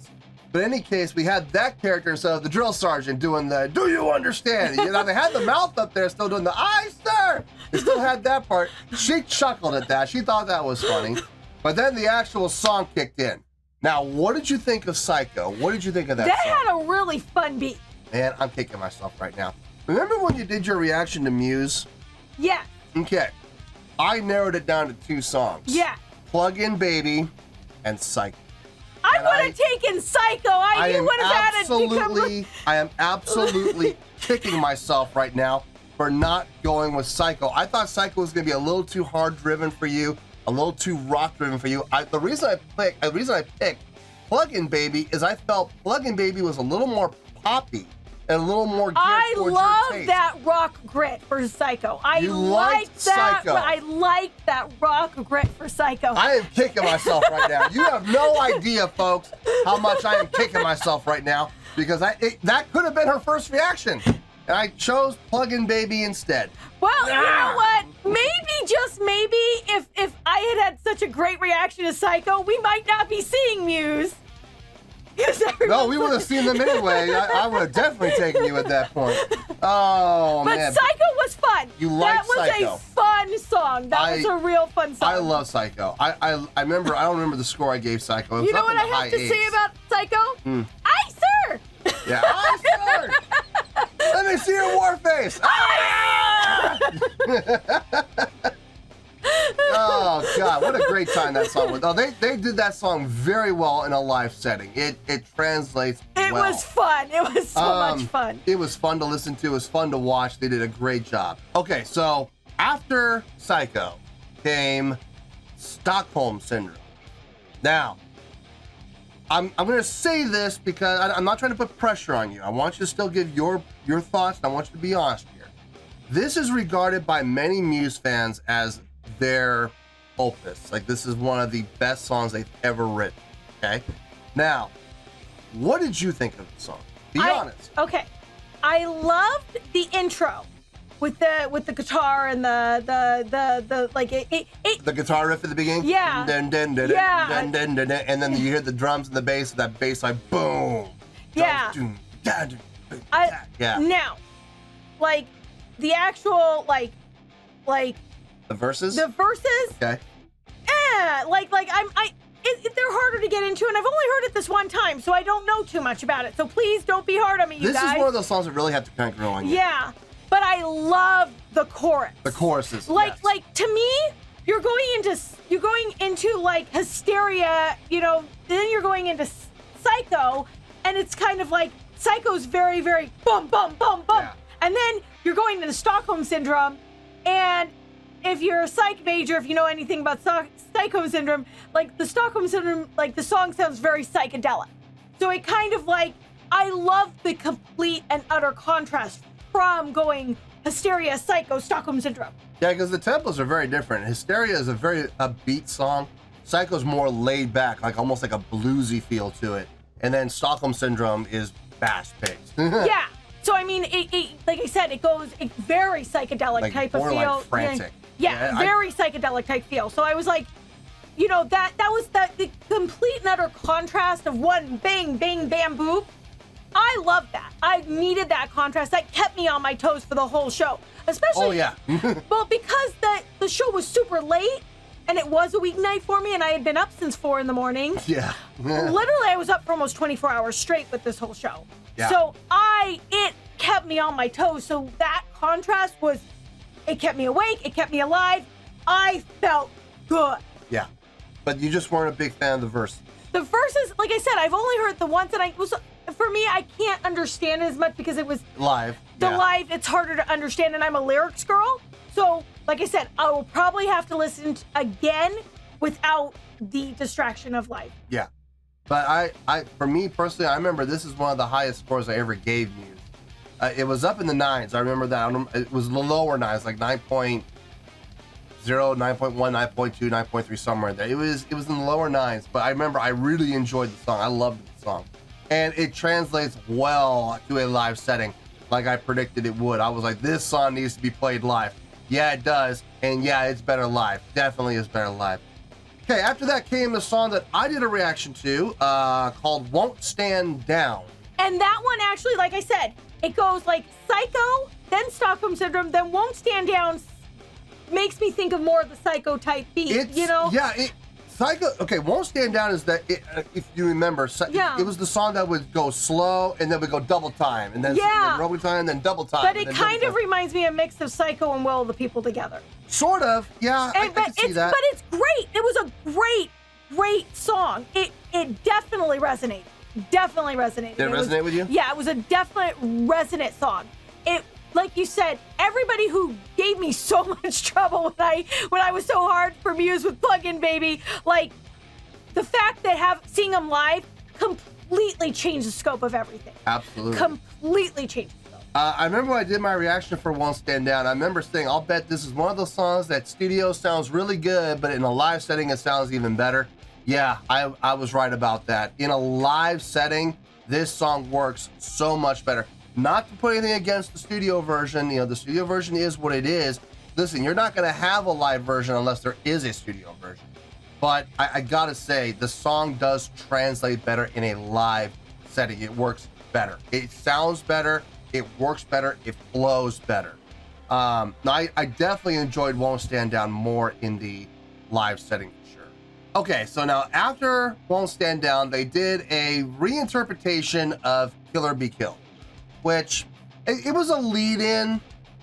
But in any case, we had that character instead of the drill sergeant doing the, do you understand? They had the mouth up there still doing the, aye, sir. They still had that part. She chuckled at that. She thought that was funny. But then the actual song kicked in. Now, what did you think of Psycho? What did you think of that song? That had a really fun beat. Man, I'm kicking myself right now. Remember when you did your reaction to Muse? Yeah. Okay. I narrowed it down to 2 songs. Yeah. Plug In Baby and Psycho. I would have taken Psycho. You would have had it. I am absolutely kicking myself right now for not going with Psycho. I thought Psycho was going to be a little too hard-driven for you, a little too rock-driven for you. The reason I picked Plug In Baby is I felt Plug In Baby was a little more poppy and a little more geared towards your love taste. that rock grit for Psycho. I liked that rock grit for Psycho. I am kicking myself right now. You have no idea, folks, how much I am kicking myself right now because that could have been her first reaction. And I chose Plug In Baby instead. Well, you know what? Maybe, just maybe, if I had such a great reaction to Psycho, we might not be seeing Muse. No, we would have seen them anyway. I would have definitely taken you at that point. Oh, but man. Psycho was fun. You liked Psycho. That was a fun fun song. That was a real fun song. I love Psycho. I remember. I don't remember the score I gave Psycho. It was You know up what in I the have high to eights. say about Psycho? Aye, sir! Yeah. Aye, sir! Let me see your war face. Oh God, what a great time that song was. Oh, they did that song very well in a live setting. It translates It well. was fun. It was so much fun. It was fun to listen to. It was fun to watch. They did a great job. Okay, so after Psycho came Stockholm Syndrome. Now, I'm going to say this because I'm not trying to put pressure on you. I want you to still give your thoughts, and I want you to be honest here. This is regarded by many Muse fans as their opus. Like, this is one of the best songs they've ever written. Okay? Now, what did you think of the song? Be honest. Okay. I loved the intro with the guitar and the like it The guitar riff at the beginning? Yeah. Dun, dun, dun, Yeah. dun, dun, dun, dun, and then you hear the drums and the bass, that bass like boom. Yeah. Dun, dun, dun, dun, dun. Yeah. Now, like the actual like The verses? the verses, Okay. they're harder to get into, and I've only heard it this one time, so I don't know too much about it. So please don't be hard on me, you This guys. is one of those songs that really have to kind of grow on you. Yeah, but I love the chorus. The choruses. Like yes. to me, you're going into like hysteria, you know, then you're going into Psycho, and it's kind of like Psycho's very, very bum, bum, bum, bum. Yeah. And then you're going into Stockholm Syndrome, and if you're a psych major, if you know anything about Stockholm Syndrome, like the Stockholm Syndrome, like the song sounds very psychedelic. So it kind of like, I love the complete and utter contrast from going hysteria, Psycho, Stockholm Syndrome. Yeah, because the tempos are very different. Hysteria is a very upbeat song. Psycho's more laid back, like almost like a bluesy feel to it. And then Stockholm Syndrome is fast-paced. Yeah. So I mean, it like I said, it goes very psychedelic Like type of borderline feel. frantic. Yeah, Yeah, very psychedelic type feel. So I was like, you know, that was the complete and utter contrast of one bang, bang, bam, boop. I love that. I needed that contrast. That kept me on my toes for the whole show. Especially, Oh, yeah. well, because the show was super late, and it was a weeknight for me, and I had been up since 4 a.m. Yeah. Literally, I was up for almost 24 hours straight with this whole show. Yeah. So it kept me on my toes. So that contrast it kept me awake. It kept me alive. I felt good. Yeah. But you just weren't a big fan of the verses. The verses, like I said, I've only heard the once, and for me, I can't understand it as much because it was Live. the yeah. live. It's harder to understand, and I'm a lyrics girl. So, like I said, I will probably have to listen again without the distraction of live. Yeah. But for me personally, I remember this is one of the highest scores I ever gave Muse. It was up in the 9s. I remember that. It was the lower 9s, like 9.0, 9.1, 9.2, 9.3, somewhere in there. It was in the lower 9s, but I remember I really enjoyed the song. I loved the song. And it translates well to a live setting, like I predicted it would. I was like, this song needs to be played live. Yeah, it does. And yeah, it's better live. Definitely is better live. Okay, after that came the song that I did a reaction to, called Won't Stand Down. And that one actually, like I said, it goes like Psycho, then Stockholm Syndrome, then Won't Stand Down. Makes me think of more of the Psycho type beat, you know? Yeah, Psycho, okay, Won't Stand Down is that, if you remember, Yeah. it was the song that would go slow and then would go double time, and then double time, then double time. But it kind of reminds me of a mix of Psycho and Will of the People Together. Sort of, yeah, I can see that. But it's great. It was a great song. It definitely resonated. Definitely resonated. Did it resonate with you? Yeah, it was a definite resonant song. It, like you said, everybody who gave me so much trouble when I was so hard for Muse with Plug-In Baby, like the fact that seeing them live completely changed the scope of everything. Absolutely. Completely changed the scope. I remember when I did my reaction for Won't Stand Down, I remember saying, I'll bet this is one of those songs that studio sounds really good, but in a live setting, it sounds even better. Yeah, I was right about that. In a live setting, this song works so much better. Not to put anything against the studio version. You know, the studio version is what it is. Listen, you're not going to have a live version unless there is a studio version. But I got to say, the song does translate better in a live setting. It works better. It sounds better. It works better. It flows better. No, I definitely enjoyed Won't Stand Down more in the live setting for sure. Okay, so now after Won't Stand Down, they did a reinterpretation of Killer Be Killed, which it was a lead-in.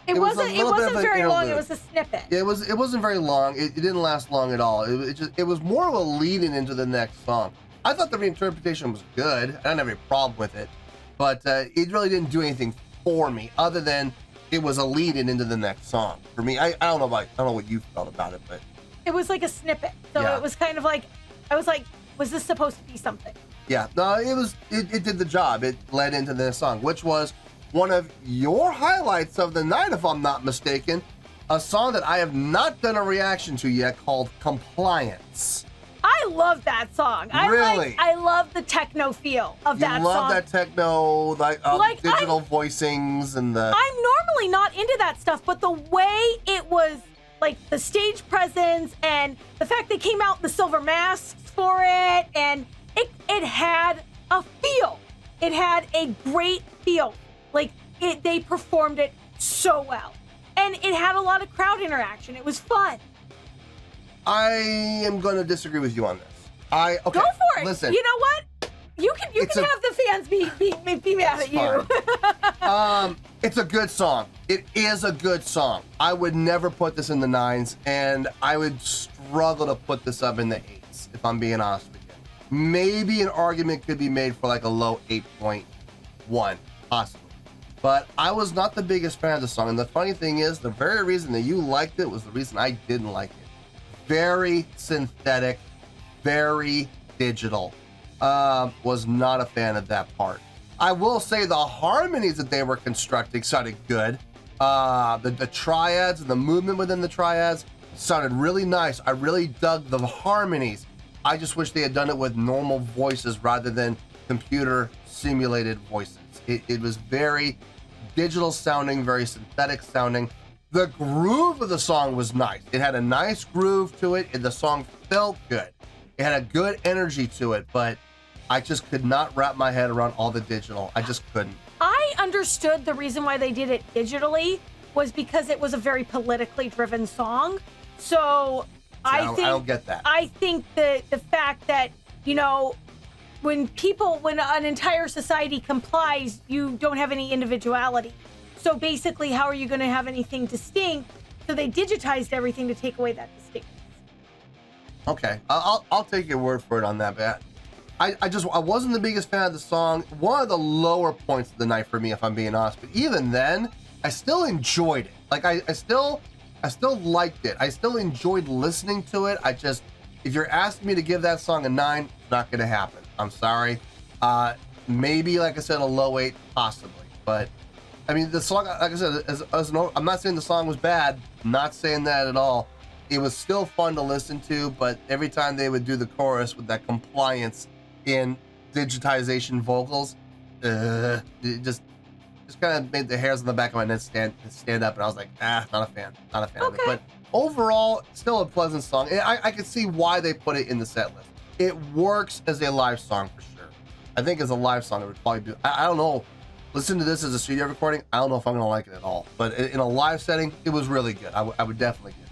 It wasn't very long. It was a snippet. It wasn't very long. It didn't last long at all. It was more of a lead-in into the next song. I thought the reinterpretation was good. I didn't have any problem with it, but it really didn't do anything for me other than it was a lead-in into the next song. For me, I don't know what you felt about it, but it was like a snippet. So yeah. It was kind of like, I was like, was this supposed to be something? Yeah, no, it did the job. It led into the song, which was one of your highlights of the night, if I'm not mistaken, a song that I have not done a reaction to yet called Compliance. I love that song. Really? I love the techno feel of that song. You love that techno, digital voicings and the... I'm normally not into that stuff, but the way it was, like the stage presence and the fact they came out in the silver masks for it, and it had a feel. It had a great feel. Like, they performed it so well. And it had a lot of crowd interaction. It was fun. I am going to disagree with you on this. Go for it. Listen. You know what? You can have the fans be mad at you. It's a good song. It is a good song. I would never put this in the 9s, and I would struggle to put this up in the 8s, if I'm being honest with you. Maybe an argument could be made for like a low 8.1, possibly. But I was not the biggest fan of the song, and the funny thing is, the very reason that you liked it was the reason I didn't like it. Very synthetic, very digital. Was not a fan of that part. I will say the harmonies that they were constructing sounded good. The triads and the movement within the triads sounded really nice. I really dug the harmonies. I just wish they had done it with normal voices rather than computer simulated voices. It was very digital sounding, very synthetic sounding. The groove of the song was nice. It had a nice groove to it, and the song felt good. It had a good energy to it, but I just could not wrap my head around all the digital. I just couldn't. I understood the reason why they did it digitally was because it was a very politically driven song. So I don't get that. I think the fact that, you know, when an entire society complies, you don't have any individuality. So basically, how are you going to have anything distinct? So they digitized everything to take away that distinctness. Okay, I'll take your word for it on that, but I wasn't the biggest fan of the song. One of the lower points of the night for me, if I'm being honest. But even then, I still enjoyed it. Like I still liked it. I still enjoyed listening to it. If you're asking me to give that song a 9, it's not going to happen. I'm sorry. Maybe, like I said, a low 8, possibly. But I mean, the song, like I said, I'm not saying the song was bad. I'm not saying that at all. It was still fun to listen to, but every time they would do the chorus with that compliance in digitization vocals, it just kind of made the hairs on the back of my neck stand up, and I was like, not a fan of it. But overall, still a pleasant song. And I can see why they put it in the set list. It works as a live song for sure. I think as a live song, it would probably do. I don't know. Listen to this as a studio recording. I don't know if I'm gonna like it at all. But in a live setting, it was really good. I would definitely get it.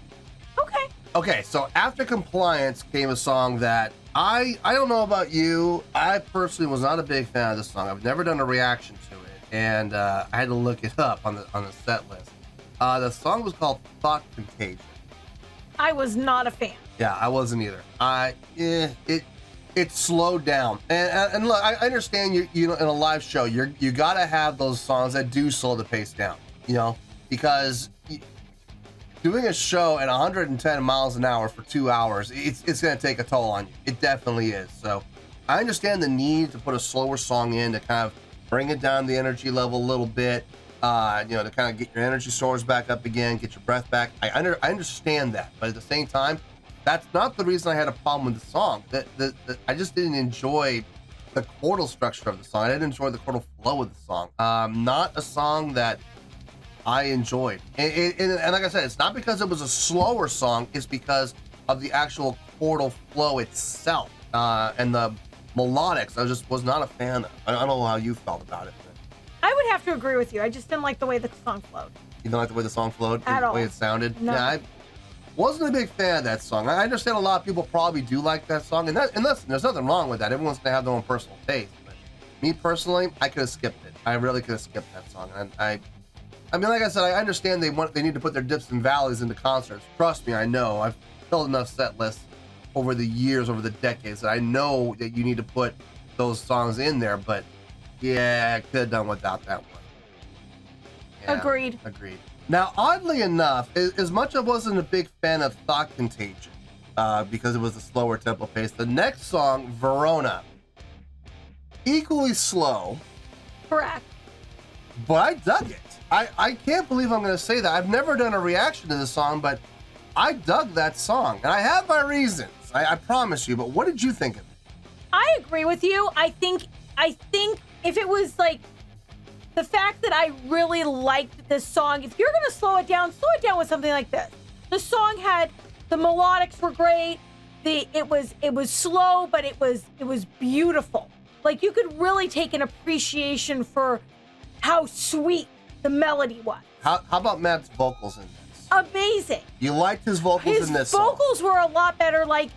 Okay, so after Compliance came a song that I don't know about you. I personally was not a big fan of this song. I've never done a reaction to it, and I had to look it up on the set list. The song was called Thought Contagion. I was not a fan. Yeah, I wasn't either. It slowed down, and look, I understand you know, in a live show you gotta have those songs that do slow the pace down, you know, because doing a show at 110 miles an hour for 2 hours, it's gonna take a toll on you. It definitely is. So I understand the need to put a slower song in to kind of bring it down the energy level a little bit, you know, to kind of get your energy soars back up again, get your breath back. I understand that, but at the same time, that's not the reason I had a problem with the song. I just didn't enjoy the chordal structure of the song. I didn't enjoy the chordal flow of the song. Not a song that I enjoyed. And like I said, it's not because it was a slower song. It's because of the actual chordal flow itself and the melodics. I just was not a fan of. I don't know how you felt about it. I would have to agree with you. I just didn't like the way the song flowed. You don't like the way the song flowed? At the all. way it sounded? No. Yeah, I wasn't a big fan of that song. I understand a lot of people probably do like that song, and listen, there's nothing wrong with that. Everyone's gonna have their own personal taste. But me personally, I could have skipped it. I really could have skipped that song. And I mean, like I said, I understand they need to put their dips and valleys into concerts. Trust me, I know. I've filled enough set lists over the years, over the decades, that I know that you need to put those songs in there. But yeah, I could have done without that one. Yeah, Agreed. Now, oddly enough, as much as I wasn't a big fan of Thought Contagion, because it was a slower tempo pace, the next song, Verona, equally slow. Correct. But I dug it. I can't believe I'm going to say that. I've never done a reaction to this song, but I dug that song. And I have my reasons, I promise you. But what did you think of it? I agree with you. I think if it was like the fact that I really liked this song, if you're going to slow it down with something like this. The song had, the melodics were great. It was slow, but it was beautiful. Like, you could really take an appreciation for how sweet the melody was. How about Matt's vocals in this? Amazing. You liked his vocals in this His song? vocals were a lot better. Like,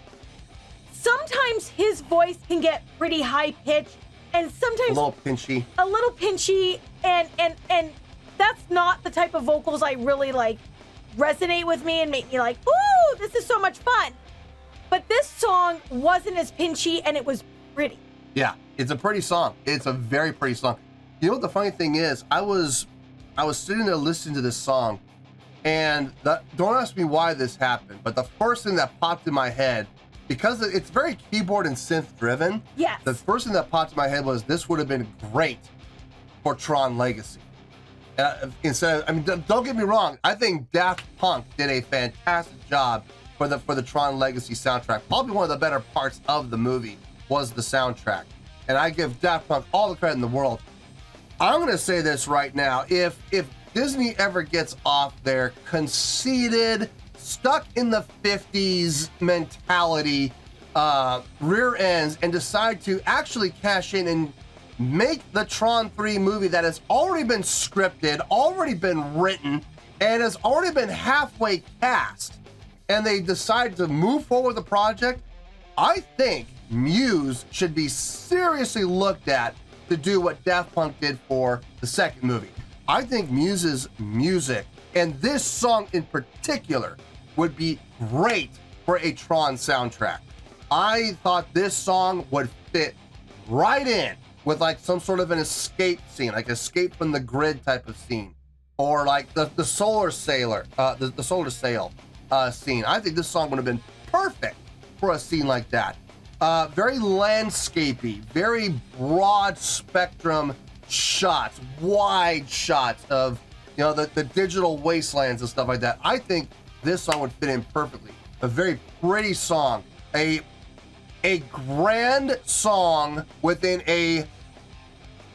sometimes his voice can get pretty high pitched, and sometimes A little pinchy. and that's not the type of vocals I really like resonate with me and make me like, ooh, this is so much fun. But this song wasn't as pinchy, and it was pretty. Yeah, it's a pretty song. It's a very pretty song. You know what the funny thing is? I was sitting there listening to this song, and don't ask me why this happened, but the first thing that popped in my head, because it's very keyboard and synth driven. Yes. The first thing that popped in my head was this would have been great for Tron Legacy. Don't get me wrong. I think Daft Punk did a fantastic job for the Tron Legacy soundtrack. Probably one of the better parts of the movie was the soundtrack, and I give Daft Punk all the credit in the world. I'm gonna say this right now: if Disney ever gets off their conceited, stuck in the 50s mentality rear ends and decide to actually cash in and make the Tron 3 movie that has already been scripted, already been written, and has already been halfway cast, and they decide to move forward with the project, I think Muse should be seriously looked at to do what Daft Punk did for the second movie. I think Muse's music, and this song in particular, would be great for a Tron soundtrack. I thought this song would fit right in with like some sort of an escape scene, like escape from the grid type of scene, or like the solar sailor, the solar sail scene. I think this song would have been perfect for a scene like that. Very landscapey, very broad spectrum shots, wide shots of, you know, the digital wastelands and stuff like that. I think this song would fit in perfectly. A very pretty song, a grand song within a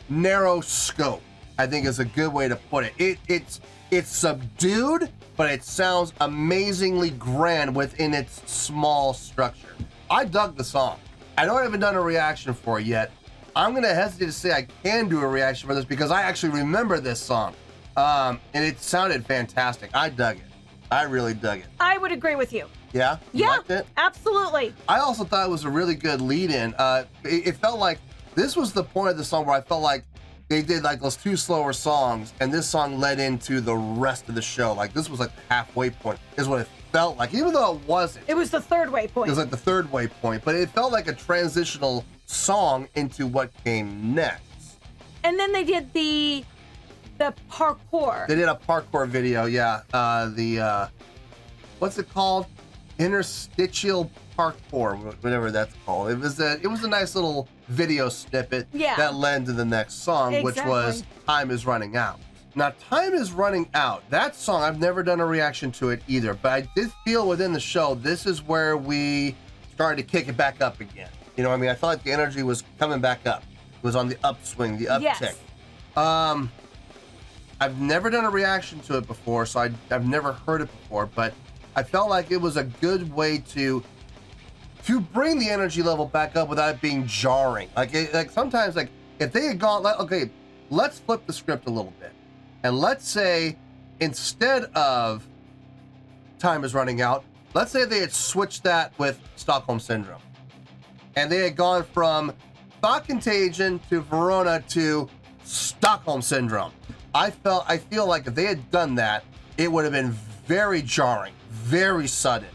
narrow scope, I think is a good way to put it. It's subdued, but it sounds amazingly grand within its small structure. I dug the song. I know I haven't done a reaction for it yet. I'm going to hesitate to say I can do a reaction for this because I actually remember this song. And it sounded fantastic. I dug it. I really dug it. I would agree with you. Yeah? You liked it? Absolutely. I also thought it was a really good lead-in. It felt like this was the point of the song where I felt like they did like those two slower songs, and this song led into the rest of the show. Like this was like the halfway point, is what it felt like, even though it wasn't. It was the third way point. It was like the third way point, but it felt like a transitional song into what came next. And then they did the parkour. They did a parkour video, yeah. What's it called? Interstitial parkour, whatever that's called. It was a nice little video snippet that led to the next song, which was Time Is Running Out. Now, Time Is Running Out, that song, I've never done a reaction to it either, but I did feel within the show, this is where we started to kick it back up again. You know what I mean? I felt like the energy was coming back up. It was on the upswing, the uptick. Yes. I've never done a reaction to it before, so I've never heard it before, but I felt like it was a good way to bring the energy level back up without it being jarring. Like sometimes, like if they had gone, okay, let's flip the script a little bit, and let's say instead of Time Is Running Out, let's say they had switched that with Stockholm Syndrome. And they had gone from Thought Contagion to Verona to Stockholm Syndrome. I feel like if they had done that, it would have been very jarring, very sudden.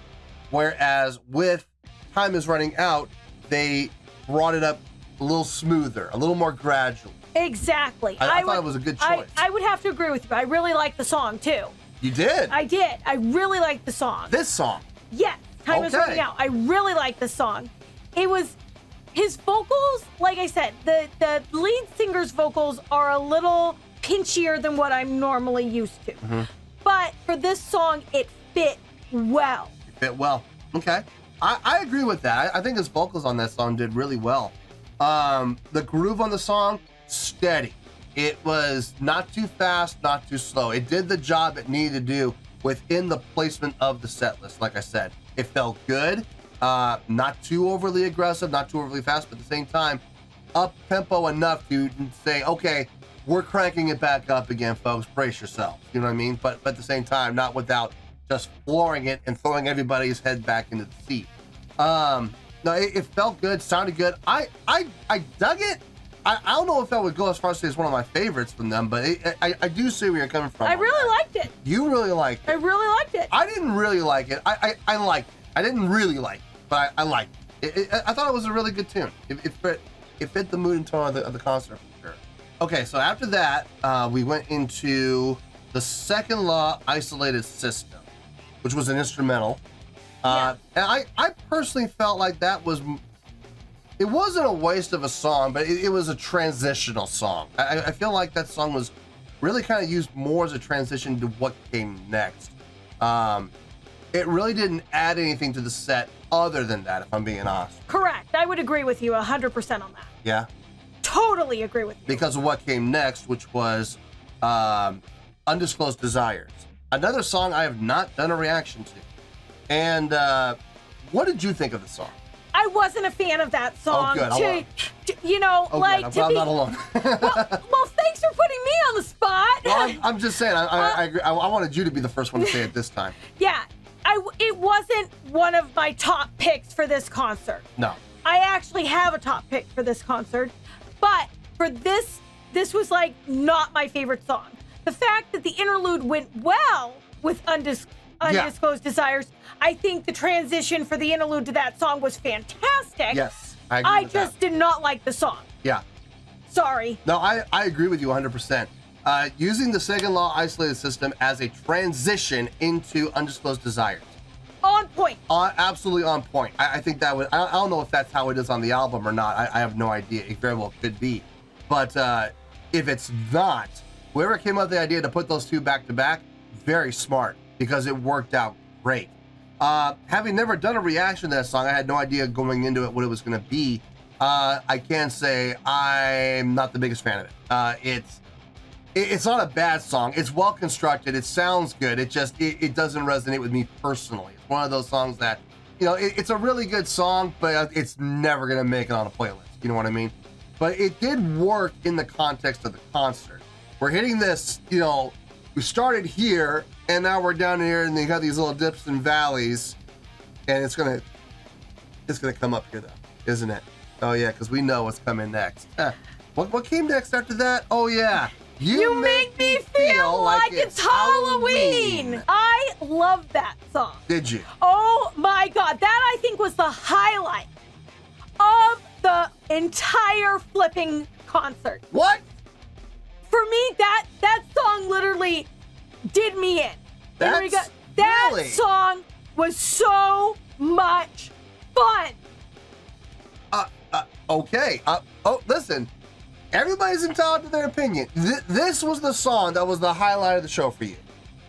Whereas with Time Is Running Out, they brought it up a little smoother, a little more gradual. Exactly. I thought it was a good choice. I would have to agree with you. I really like the song too. You did? I did. I really like the song. This song? Yes. Time Is Running Out. I really like the song. It was his vocals, like I said, the lead singer's vocals are a little pinchier than what I'm normally used to. Mm-hmm. But for this song, it fit well. It fit well. Okay. I agree with that. I think his vocals on that song did really well. The groove on the song, steady. It was not too fast, not too slow. It did the job it needed to do within the placement of the set list. Like I said, it felt good. Not too overly aggressive, not too overly fast, but at the same time, up tempo enough to say, okay, we're cranking it back up again, folks. Brace yourselves. You know what I mean? But at the same time, not without just flooring it and throwing everybody's head back into the seat. No, it felt good, sounded good. I dug it. I don't know if I would go as far as to say it's one of my favorites from them, but I do see where you're coming from. I really liked it. You really liked it. I really liked it. I didn't really like it. I liked it. I didn't really like it, but I liked it. I thought it was a really good tune. It fit the mood and tone of the concert for sure. Okay, so after that, we went into the Second Law Isolated System, which was an instrumental. Yeah. And I personally felt like that was, it wasn't a waste of a song, but it was a transitional song. I feel like that song was really kind of used more as a transition to what came next. It really didn't add anything to the set other than that, if I'm being honest. Correct. I would agree with you 100% on that. Yeah? Totally agree with you. Because of what came next, which was Undisclosed Desires. Another song I have not done a reaction to. And what did you think of the song? I wasn't a fan of that song. Oh, good. You know, Oh, like good. to I'm be, not alone. well, thanks for putting me on the spot. Well, I'm just saying. I agree. I wanted you to be the first one to say it this time. Yeah, it wasn't one of my top picks for this concert. No. I actually have a top pick for this concert, but for this was like not my favorite song. The fact that the interlude went well with Undisclosed Desires, I think the transition for the interlude to that song was fantastic. Yes, I agree with just did not like the song. Yeah. Sorry. No, I agree with you 100%. Using the Second Law Isolated System as a transition into Undisclosed Desires. On point. Absolutely on point. I think that would, I don't know if that's how it is on the album or not. I have no idea. It very well could be. But if it's not, whoever came up with the idea to put those two back to back, very smart, because it worked out great. Having never done a reaction to that song, I had no idea going into it what it was going to be. I can say I'm not the biggest fan of it. It's not a bad song. It's well constructed. It sounds good. It just it doesn't resonate with me personally. It's one of those songs that, you know, it's a really good song, but it's never going to make it on a playlist. You know what I mean? But it did work in the context of the concert. We're hitting this, you know, we started here, and now we're down here, and they got these little dips and valleys, and it's gonna come up here though, isn't it? Oh yeah, because we know what's coming next. What came next after that? Oh yeah, you make me feel like it's Halloween. I love that song. Did you? Oh my God, that I think was the highlight of the entire flipping concert. What? For me, that song literally did me in. That really? song was so much fun. Okay. Listen. Everybody's entitled to their opinion. This was the song that was the highlight of the show for you.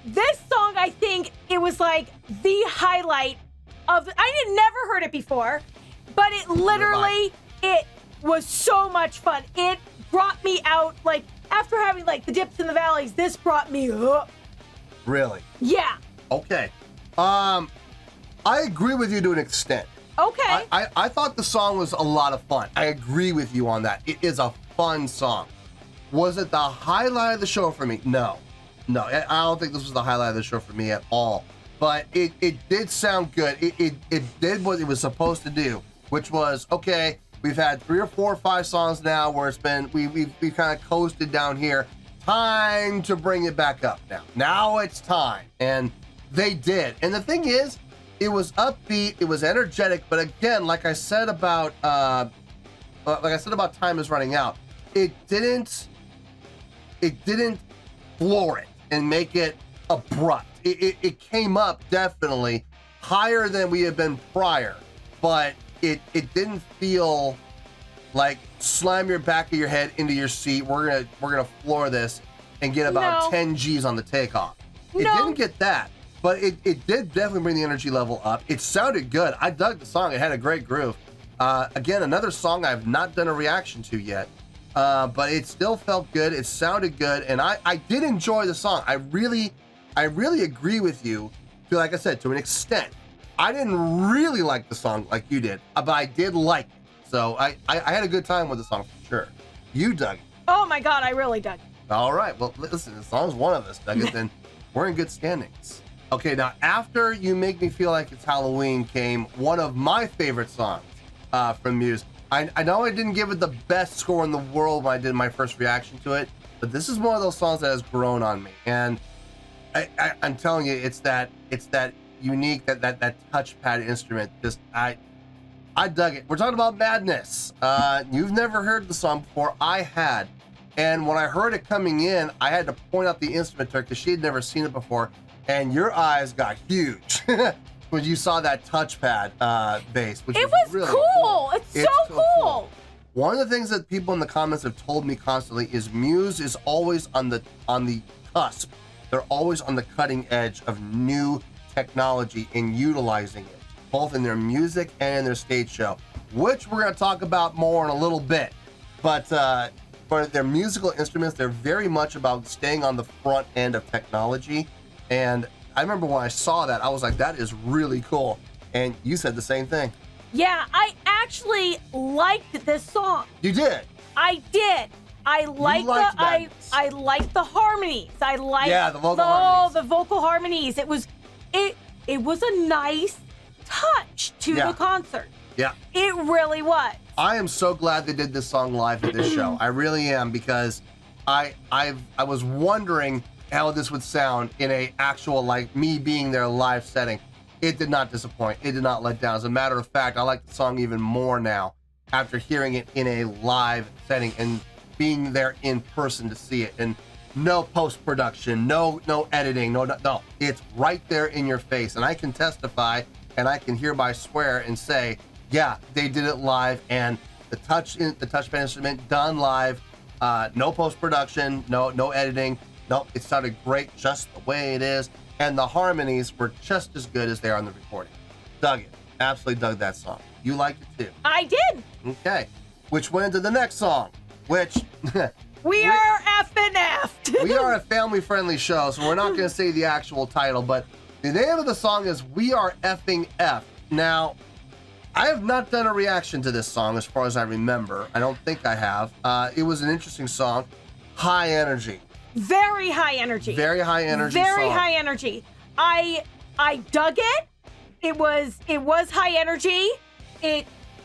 This song, I think, it was like the highlight of. I had never heard it before, but it literally, it was so much fun. It brought me out, like, after having like the dips and the valleys, this brought me up. Really? Yeah. Okay. I agree with you to an extent. Okay. I thought the song was a lot of fun. I agree with you on that. It is a fun song. Was it the highlight of the show for me? No. No, I don't think this was the highlight of the show for me at all. But it did sound good. It did what it was supposed to do, which was, okay, we've had 3 or 4 or 5 songs now where it's been, we've kind of coasted down here. Time to bring it back up now. Now it's time. And they did. And the thing is, it was upbeat, it was energetic, but again, like I said about Time Is Running Out, it didn't floor it and make it abrupt. It came up definitely higher than we had been prior, but it didn't feel like slam your back of your head into your seat. We're gonna floor this and get about 10 G's on the takeoff. It didn't get that, but it did definitely bring the energy level up. It sounded good. I dug the song. It had a great groove. Again, another song I've not done a reaction to yet, but it still felt good. It sounded good, and I did enjoy the song. I really agree with you, like I said, to an extent. I didn't really like the song like you did, but I did like it. So I had a good time with the song for sure. You dug it. Oh my God, I really dug it. All right, well, listen, as long as one of us dug it, then we're in good standings. Okay, now after You Make Me Feel Like It's Halloween came one of my favorite songs from Muse. I know I didn't give it the best score in the world when I did my first reaction to it, but this is one of those songs that has grown on me. And I'm telling you, it's that unique, that touchpad instrument. Just I dug it. We're talking about Madness. You've never heard the song before. I had. And when I heard it coming in, I had to point out the instrument to her because she had never seen it before. And your eyes got huge when you saw that touchpad bass, which was really cool. It's so cool. One of the things that people in the comments have told me constantly is Muse is always on the cusp. They're always on the cutting edge of new technology and utilizing it, both in their music and in their stage show, which we're going to talk about more in a little bit. But for their musical instruments, they're very much about staying on the front end of technology. And I remember when I saw that, I was like, that is really cool. And you said the same thing. Yeah, I actually liked this song. You did? I did. I liked the harmonies. I liked the vocal harmonies. The vocal harmonies. It was a nice touch to the concert. Yeah. It really was. I am so glad they did this song live at this show. I really am, because I was wondering how this would sound in a actual, like, me being there live setting. It did not disappoint. It did not let down. As a matter of fact, I like the song even more now after hearing it in a live setting and being there in person to see it. And no post-production, no editing, no. It's right there in your face. And I can testify, and I can hereby swear and say, yeah, they did it live, and the touchpad instrument done live, no post-production, no editing. No, it sounded great just the way it is, and the harmonies were just as good as they are on the recording. Dug it. Absolutely dug that song. You liked it too. I did. Okay. Which went into the next song, which... we are effing effed. We are a family-friendly show, so we're not going to say the actual title, but the name of the song is We Are Effing F. Now, I have not done a reaction to this song as far as I remember. I don't think I have. It was an interesting song. High energy. Very high energy. Very high energy Very song. high energy. I dug it. It was high energy.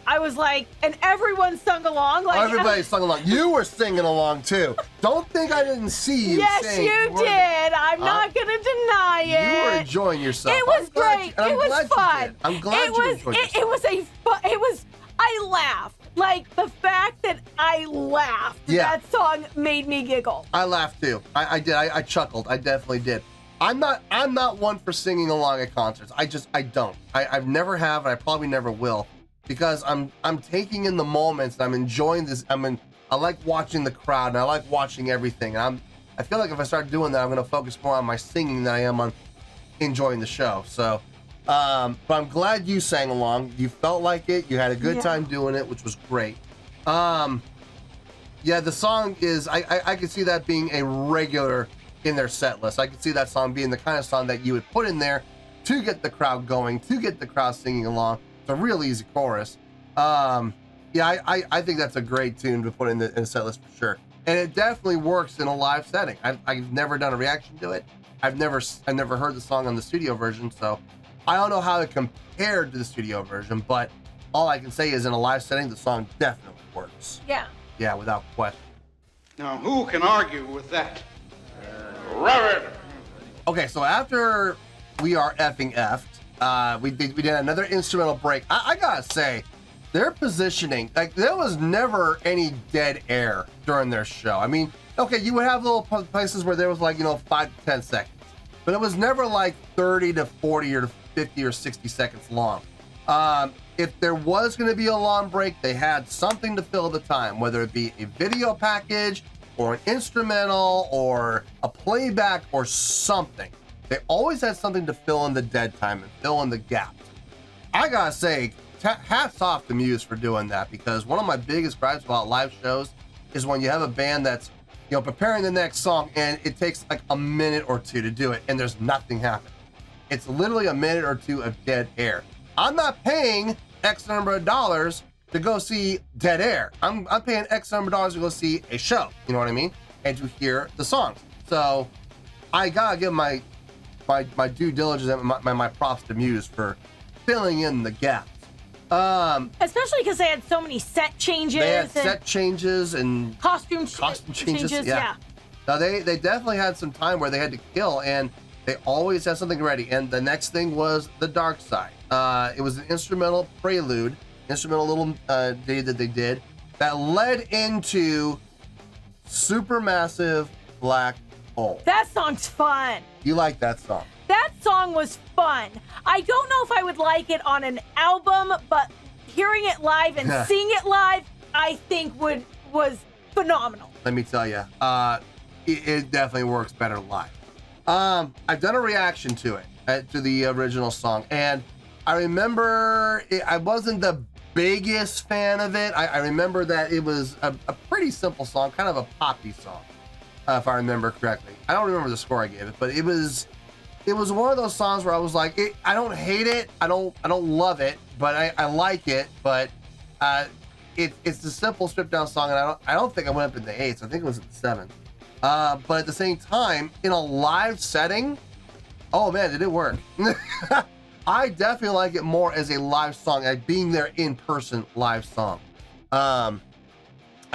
I was like, and everyone sung along. Like everybody sung along. You were singing along too. Don't think I didn't see you. Yes, sing. you did. I'm not gonna deny it. You were enjoying yourself. It was great. It was fun. I'm glad you enjoyed yourself. I laughed. Like, the fact that I laughed, that song made me giggle. I laughed too. I did. I chuckled. I definitely did. I'm not one for singing along at concerts. I don't. I've never have, and I probably never will, because I'm taking in the moments and I'm enjoying this. I like watching the crowd, and I like watching everything. And I feel like if I start doing that, I'm going to focus more on my singing than I am on enjoying the show. So, but I'm glad you sang along. You felt like it. You had a good time doing it, which was great. The song is, I could see that being a regular in their set list. I could see that song being the kind of song that you would put in there to get the crowd going, to get the crowd singing along. It's a real easy chorus. I think that's a great tune to put in the set list for sure. and it definitely works in a live setting. I've never done a reaction to it. I've never heard the song on the studio version, so I don't know how it compared to the studio version, but all I can say is in a live setting, the song definitely works. Yeah. Yeah, without question. Now, who can argue with that? Rev it! Okay, so after we are effing effed, we did another instrumental break. I gotta say, their positioning, like there was never any dead air during their show. I mean, okay, you would have little places where there was like, 5 to 10 seconds, but it was never like 30 to 40 or 50 or 60 seconds long. If there was going to be a long break, they had something to fill the time, whether it be a video package or an instrumental or a playback or something. They always had something to fill in the dead time and fill in the gaps. I gotta say, hats off to Muse for doing that, because one of my biggest gripes about live shows is when you have a band that's preparing the next song and it takes like a minute or two to do it and there's nothing happening. It's literally a minute or two of dead air. I'm not paying X number of dollars to go see dead air. I'm paying X number of dollars to go see a show, you know what I mean? And to hear the songs. So I gotta give my due diligence and my props to Muse for filling in the gaps. Especially because they had so many set changes. They had set changes and costume changes. Yeah. Now they definitely had some time where they had to kill, and they always had something ready. And the next thing was the Dark Side. It was an instrumental prelude, instrumental little day that they did that led into Supermassive Black Hole. That song's fun. You like that song? That song was fun. I don't know if I would like it on an album, but hearing it live and seeing it live, I think was phenomenal. Let me tell you, it definitely works better live. I've done a reaction to it, to the original song, and I remember I wasn't the biggest fan of it. I remember that it was a pretty simple song, kind of a poppy song, if I remember correctly. I don't remember the score I gave it, but it was one of those songs where I was like, I don't hate it, I don't love it, but I like it, but it's a simple stripped down song, and I don't think I went up in the 8s. I think it was in the 7th. But at the same time, in a live setting, oh man, did it work. I definitely like it more as a live song, like being there in person live song. I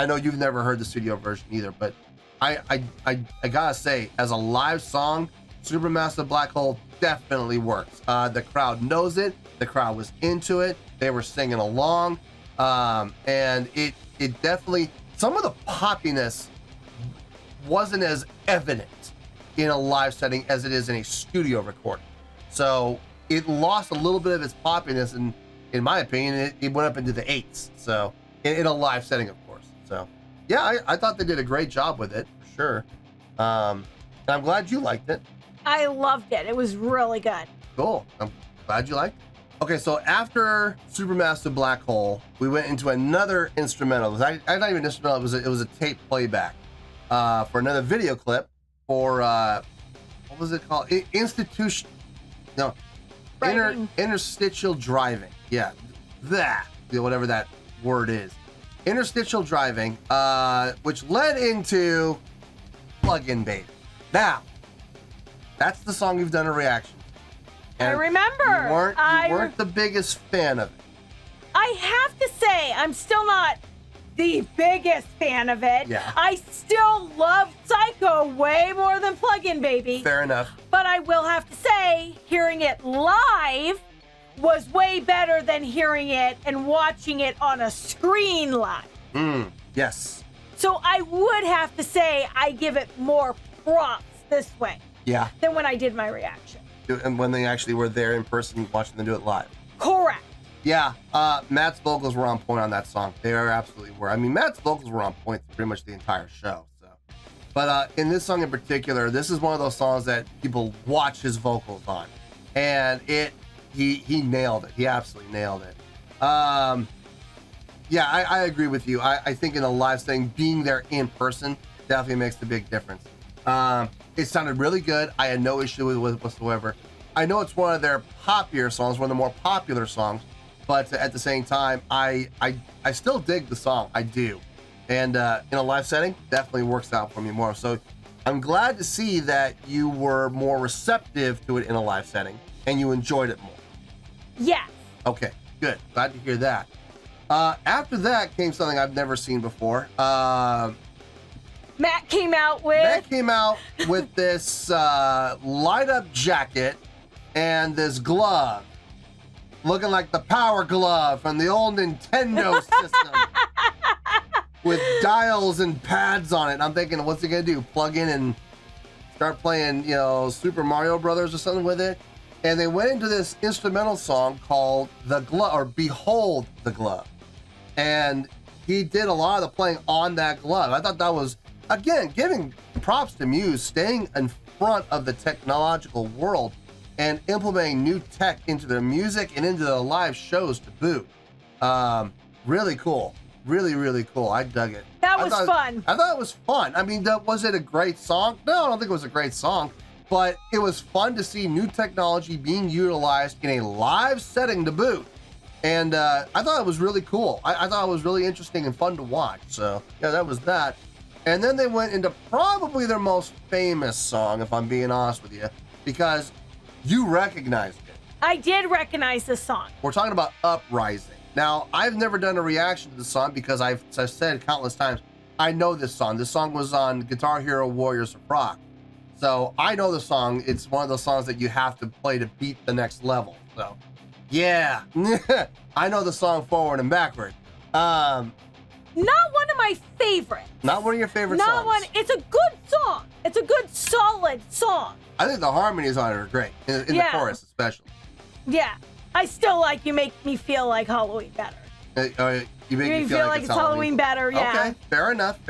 know you've never heard the studio version either, but I gotta say, as a live song, Supermassive Black Hole definitely works. The crowd knows it. The crowd was into it. They were singing along. And it definitely, some of the poppiness wasn't as evident in a live setting as it is in a studio recording. So it lost a little bit of its poppiness, and in my opinion, it went up into the 8s. So in a live setting, of course. So yeah, I thought they did a great job with it, for sure. And I'm glad you liked it. I loved it. It was really good. Cool. I'm glad you liked it. Okay, so after Supermassive Black Hole, we went into another instrumental. It was not even an instrumental. It was a tape playback for another video clip for what was it called? Interstitial driving. Yeah, whatever that word is. Interstitial driving, which led into Plug-in Baby. Now, that's the song you've done a reaction. I remember. You weren't the biggest fan of it. I have to say, I'm still not the biggest fan of it. Yeah. I still love Psycho way more than Plug-in Baby. Fair enough. But I will have to say, hearing it live was way better than hearing it and watching it on a screen live. Yes. So I would have to say I give it more props this way. Yeah. Than when I did my reaction. And when they actually were there in person watching them do it live. Correct. Yeah, Matt's vocals were on point on that song. They absolutely were. I mean, Matt's vocals were on point pretty much the entire show. So, but in this song in particular, this is one of those songs that people watch his vocals on, and he nailed it. He absolutely nailed it. Yeah, I agree with you. I think in a live setting, being there in person definitely makes the big difference. It sounded really good. I had no issue with it whatsoever. I know it's one of their poppier songs, one of the more popular songs, but at the same time, I still dig the song. I do. And in a live setting, definitely works out for me more. So I'm glad to see that you were more receptive to it in a live setting and you enjoyed it more. Yes. Okay, good. Glad to hear that. After that came something I've never seen before. Matt came out with this light-up jacket and this glove, looking like the Power Glove from the old Nintendo system, with dials and pads on it. And I'm thinking, what's he gonna do? Plug in and start playing, Super Mario Brothers or something with it? And they went into this instrumental song called The Glove, or Behold the Glove. And he did a lot of the playing on that glove. I thought that was, again, giving props to Muse, staying in front of the technological world and implementing new tech into their music and into their live shows to boot. Really cool. Really, really cool. I dug it. That was fun. I thought it was fun. I mean, was it a great song? No, I don't think it was a great song. But it was fun to see new technology being utilized in a live setting to boot. And I thought it was really cool. I thought it was really interesting and fun to watch. So, yeah, that was that. And then they went into probably their most famous song, if I'm being honest with you, because you recognized it. I did recognize this song. We're talking about Uprising. Now, I've never done a reaction to this song because I've said countless times, I know this song. This song was on Guitar Hero Warriors of Rock. So I know the song. It's one of those songs that you have to play to beat the next level. So, yeah, I know the song forward and backward. Not one of my favorites. Not one of your favorite songs? Not one. It's a good song. It's a good, solid song. I think the harmonies on it are great, in the chorus especially. Yeah. I still like You Make Me Feel Like Halloween Better. You make me feel like it's Halloween better, yeah. Okay, fair enough.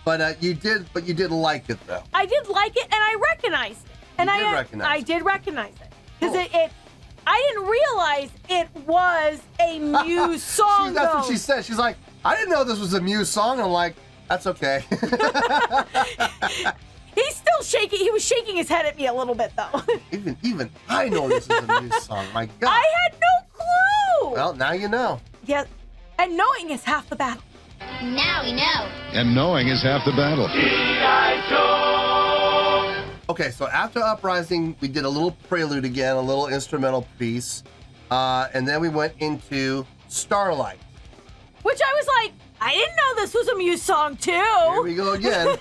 But you did like it though. I did like it, and I recognized it. And I did recognize it because I didn't realize it was a Muse song. That's what she said. She's like, I didn't know this was a Muse song. And I'm like, that's okay. He's still shaking. He was shaking his head at me a little bit though. Even I know this is a Muse song. My God. I had no clue. Well, now you know. Yeah, and knowing is half the battle. Now we know. And knowing is half the battle. Okay, so after Uprising, we did a little prelude again, a little instrumental piece, and then we went into Starlight. Which I was like, I didn't know this was a Muse song too. Here we go again.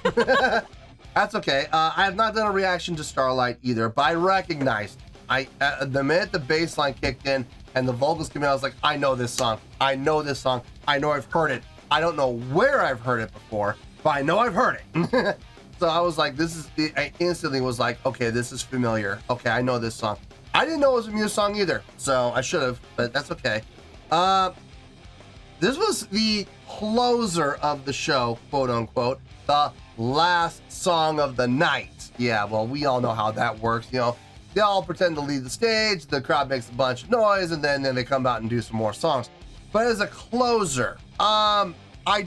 That's okay. I have not done a reaction to Starlight either, but I recognized the minute the bass line kicked in and the vocals came in, I was like, I know this song. I know this song. I know I've heard it. I don't know where I've heard it before, but I know I've heard it. So I was like, I instantly was like, okay, this is familiar. Okay, I know this song. I didn't know it was a Muse song either, so I should have, but that's okay. This was the closer of the show, quote unquote, the last song of the night. Yeah, well, we all know how that works. They all pretend to leave the stage, the crowd makes a bunch of noise, and then they come out and do some more songs. But as a closer, I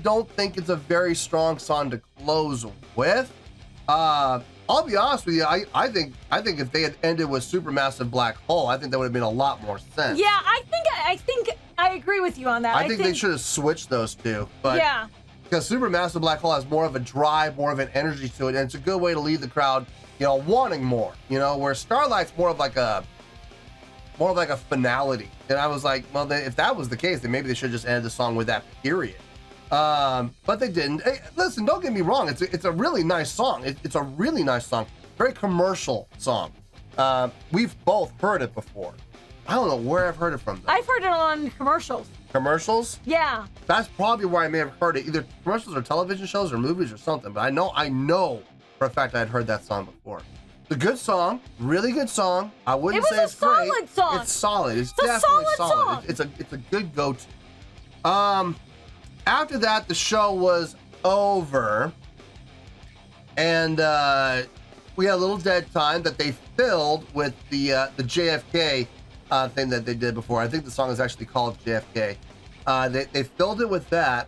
don't think it's a very strong song to close with. I'll be honest with you. I think if they had ended with Supermassive Black Hole, I think that would have made a lot more sense. Yeah, I think I agree with you on that. I think they should have switched those two. But yeah. Because Supermassive Black Hole has more of a drive, more of an energy to it, and it's a good way to leave the crowd, wanting more. Where Starlight's more of like a finality. And I was like, well, if that was the case, then maybe they should just end the song with that period. But they didn't. Hey, listen, don't get me wrong. It's a really nice song. It's a really nice song. Very commercial song. We've both heard it before. I don't know where I've heard it from, though. I've heard it on commercials. Commercials? Yeah. That's probably where I may have heard it. Either commercials or television shows or movies or something. But I know for a fact I'd heard that song before. It's a good song. Really good song. I wouldn't say it's great. It was a solid song. It's solid. It's definitely solid. It's a good go-to. After that, the show was over, and we had a little dead time that they filled with the JFK thing that they did before. I think the song is actually called JFK. They filled it with that,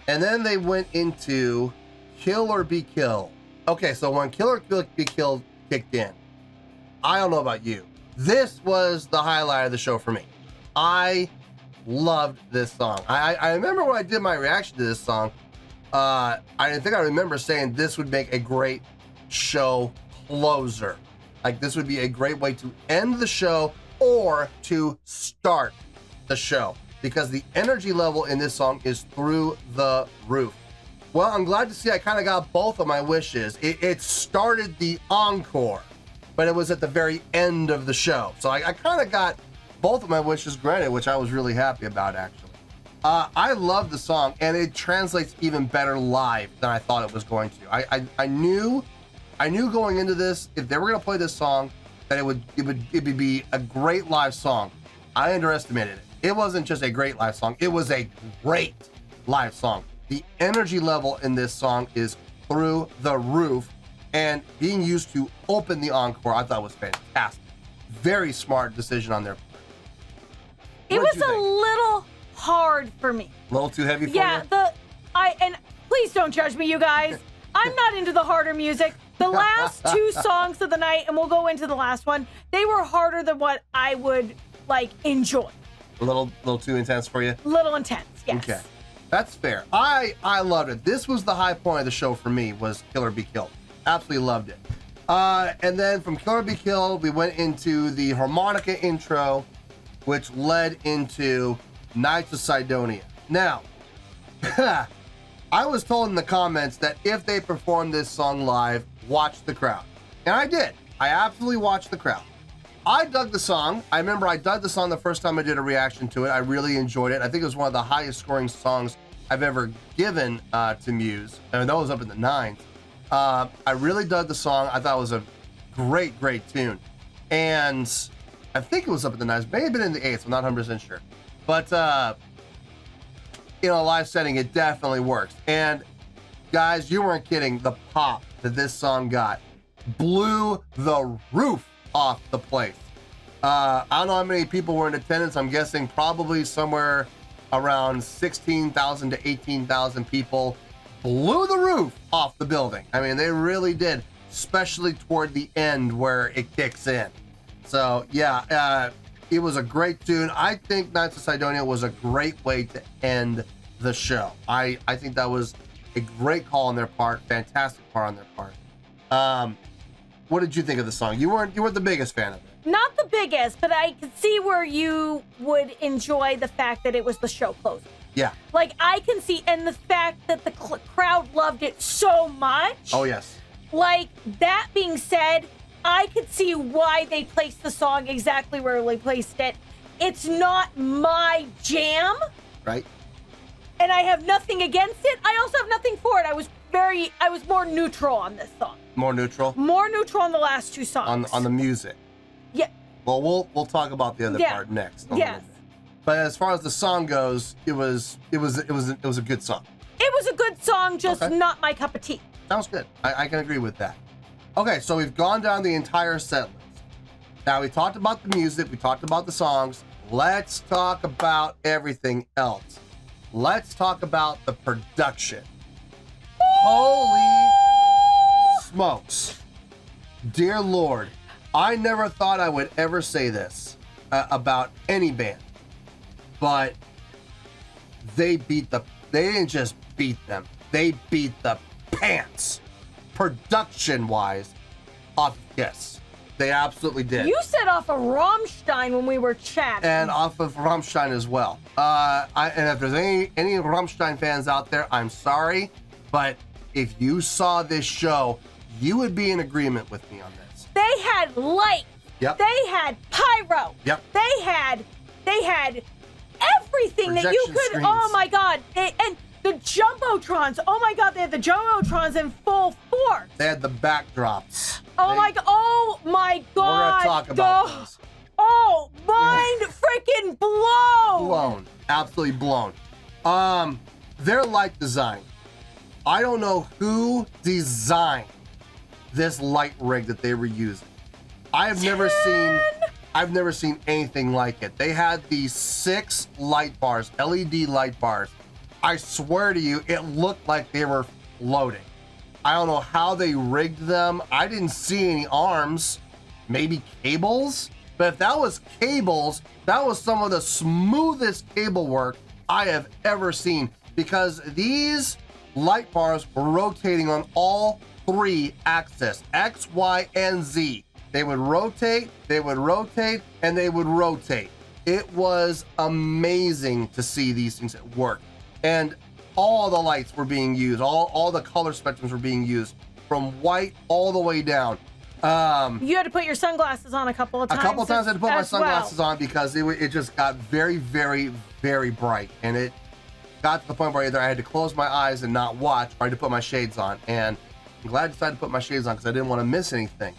and then they went into Kill or Be Killed. Okay, so when Kill or Be Killed kicked in, I don't know about you. This was the highlight of the show for me. I loved this song. I remember when I did my reaction to this song, I think I remember saying this would make a great show closer. Like this would be a great way to end the show or to start the show, because the energy level in this song is through the roof. Well, I'm glad to see I kind of got both of my wishes. It started the encore, but it was at the very end of the show. So I kind of got both of my wishes granted, which I was really happy about, actually. I love the song, and it translates even better live than I thought it was going to. I knew going into this, if they were going to play this song, that it would be a great live song. I underestimated it. It wasn't just a great live song, it was a great live song. The energy level in this song is through the roof, and being used to open the encore, I thought was fantastic. Very smart decision on their part. It was a little hard for me. A little too heavy for you? Yeah, and please don't judge me, you guys. I'm not into the harder music. The last two songs of the night, and we'll go into the last one, they were harder than what I would enjoy. A little too intense for you? Little intense, yes. Okay. That's fair. I loved it. This was the high point of the show for me, was Kill or Be Killed. Absolutely loved it. And then from Kill or Be Killed, we went into the harmonica intro, which led into Knights of Sidonia. Now, I was told in the comments that if they performed this song live, watch the crowd. And I did. I absolutely watched the crowd. I dug the song. I remember I dug the song the first time I did a reaction to it. I really enjoyed it. I think it was one of the highest scoring songs I've ever given to Muse. And that was up in the 9s. I really dug the song. I thought it was a great, great tune. And I think it was up in the 9s. May have been in the 8s. I'm not 100% sure. But in a live setting, it definitely works. And guys, you weren't kidding. The pop that this song got blew the roof off the place. I don't know how many people were in attendance. I'm guessing probably somewhere around 16,000 to 18,000 people. Blew the roof off the building. I mean, they really did, especially toward the end where it kicks in. So yeah, it was a great tune. I think Knights of Sidonia was a great way to end the show. I think that was a great call on their part, fantastic part on their part. What did you think of the song? You weren't the biggest fan of it. Not the biggest, but I could see where you would enjoy the fact that it was the show closer. Yeah. I can see, and the fact that the crowd loved it so much. Oh, yes. That being said, I could see why they placed the song exactly where they placed it. It's not my jam. Right. And I have nothing against it. I also have nothing for it. I was more neutral on this song. More neutral? More neutral on the last two songs. On the music. Yeah. Well, we'll talk about the other part next. Yes. But as far as the song goes, it was a good song. It was a good song, just not my cup of tea. Sounds good. I can agree with that. Okay, so we've gone down the entire set list. Now we talked about the music, we talked about the songs. Let's talk about everything else. Let's talk about the production. Holy smokes. Dear Lord, I never thought I would ever say this about any band, but they didn't just beat them. They beat the pants, production-wise, off Kiss. They absolutely did. You said off of Rammstein when we were chatting. And off of Rammstein as well. And if there's any Rammstein fans out there, I'm sorry, but if you saw this show, you would be in agreement with me on this. They had light. Yep. They had pyro. Yep. They had everything that you could. Screens. Oh my God. And the jumbotrons. Oh my God. They had the jumbotrons in full force. They had the backdrops. Oh my God. Oh my God. We're gonna talk about those. Oh, mind freaking blown. Blown. Absolutely blown. Their light design. I don't know who designed this light rig that they were using. I've never seen anything like it. They had these 6 light bars, LED light bars. I swear to you, it looked like they were floating. I don't know how they rigged them. I didn't see any arms, maybe cables. But if that was cables, that was some of the smoothest cable work I have ever seen, because these light bars were rotating on all 3 axes, X, Y, and Z. They would rotate, and they would rotate. It was amazing to see these things at work. And all the lights were being used, all the color spectrums were being used, from white all the way down. You had to put your sunglasses on a couple of times. A couple of times I had to put my sunglasses well. on because it just got very, very, very bright. And it got to the point where either I had to close my eyes and not watch, or I had to put my shades on. And I'm glad I decided to put my shades on because I didn't want to miss anything.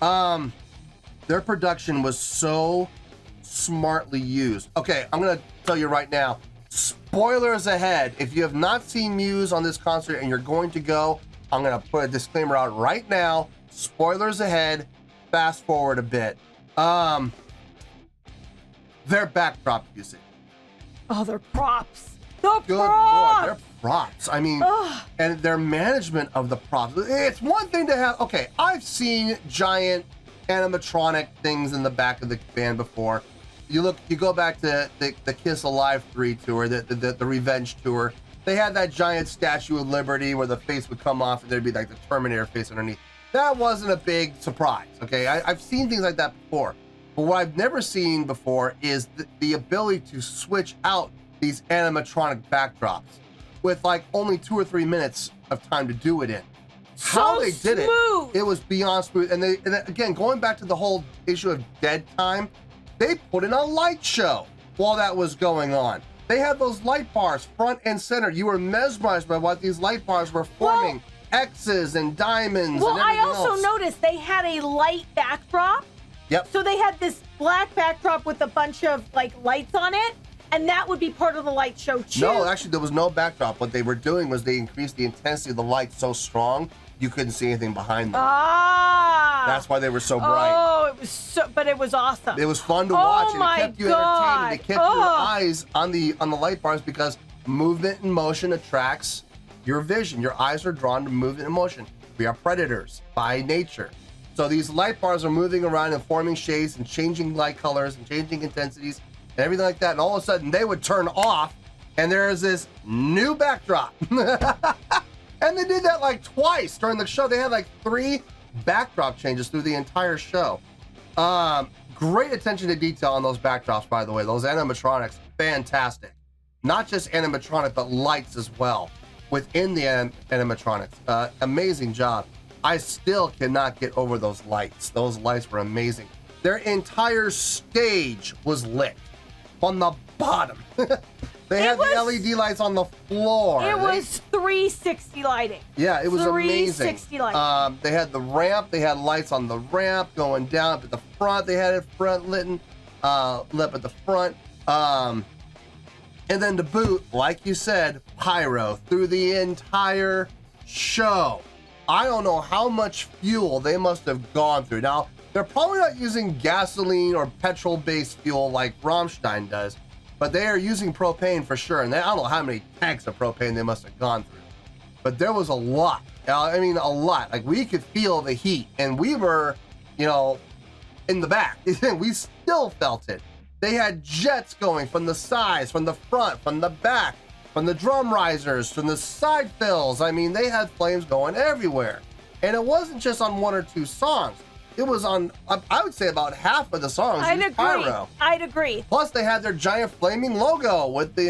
Their production was so smartly used. Okay, I'm gonna tell you right now, spoilers ahead. If you have not seen Muse on this concert and you're going to go, I'm gonna put a disclaimer out right now. Spoilers ahead. Fast forward a bit. Their backdrop music. Oh, they're props. The Good props. Lord, they're props. I mean, and their management of the props. It's one thing to have. Okay, I've seen giant animatronic things in the back of the band before. You go back to the Kiss Alive 3 tour, the Revenge tour. They had that giant Statue of Liberty where the face would come off and there'd be like the Terminator face underneath. That wasn't a big surprise, okay? I've seen things like that before. But what I've never seen before is the ability to switch out these animatronic backdrops with like only 2 or 3 minutes of time to do it in. How they did it was beyond smooth. And again, going back to the whole issue of dead time, they put in a light show while that was going on. They had those light bars front and center. You were mesmerized by what these light bars were forming. X's and diamonds. Well, and I everything also else. noticed they had a light backdrop. Yep. So they had this black backdrop with a bunch of like lights on it, and that would be part of the light show too. No, actually, there was no backdrop. What they were doing was they increased the intensity of the light so strong you couldn't see anything behind them. That's why they were so bright. Oh, it was awesome. It was fun to watch, and my it kept you God. entertained. It kept your eyes on the light bars because movement and motion attracts your vision. Your eyes are drawn to movement and motion. We are predators by nature. So these light bars are moving around and forming shades and changing light colors and changing intensities and everything like that. And all of a sudden they would turn off and there's this new backdrop. And they did that like twice during the show. They had like 3 backdrop changes through the entire show. Great attention to detail on those backdrops, by the way. Those animatronics, fantastic. Not just animatronic, but lights as well within the animatronics. Amazing job. I still cannot get over those lights. Those lights were amazing. Their entire stage was lit from the bottom. They had the LED lights on the floor. It was 360 lighting. Yeah, it was 360 amazing. lighting. They had the ramp. They had lights on the ramp going down up at the front. They had it front lit at the front. And then to boot, like you said, pyro through the entire show. I don't know how much fuel they must have gone through. Now, they're probably not using gasoline or petrol-based fuel like Rammstein does, but they are using propane for sure. And I don't know how many tanks of propane they must have gone through. But there was a lot. I mean, a lot. Like, we could feel the heat. And we were, in the back. We still felt it. They had jets going from the sides, from the front, from the back, from the drum risers, from the side fills. I mean, they had flames going everywhere. And it wasn't just on 1 or 2 songs. It was on, I would say, about half of the songs. I'd agree. Plus, they had their giant flaming logo with the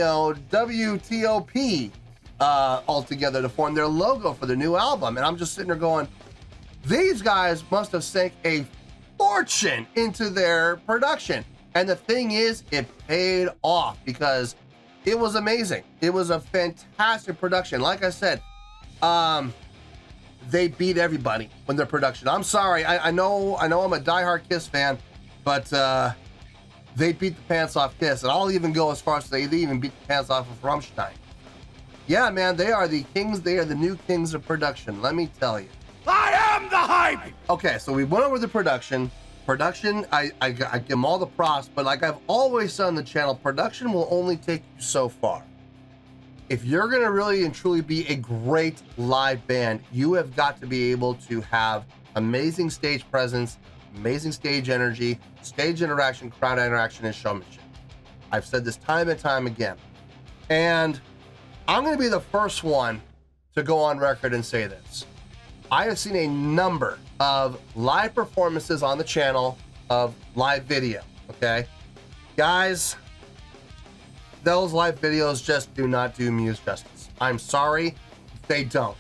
WTOP all together to form their logo for the new album. And I'm just sitting there going, these guys must have sank a fortune into their production. And the thing is, it paid off because it was amazing. It was a fantastic production. Like I said, they beat everybody with their production. I'm sorry. I know I'm a diehard Kiss fan, but they beat the pants off Kiss. And I'll even go as far as to say they even beat the pants off of Rammstein. Yeah, man, they are the kings. They are the new kings of production. Let me tell you. I am the hype! Okay, so we went over the production. I give them all the props, but like I've always said on the channel, production will only take you so far. If you're going to really and truly be a great live band, you have got to be able to have amazing stage presence, amazing stage energy, stage interaction, crowd interaction, and showmanship. I've said this time and time again. And I'm going to be the first one to go on record and say this. I have seen a number of live performances on the channel of live video, okay? Guys, those live videos just do not do Muse justice. I'm sorry, they don't.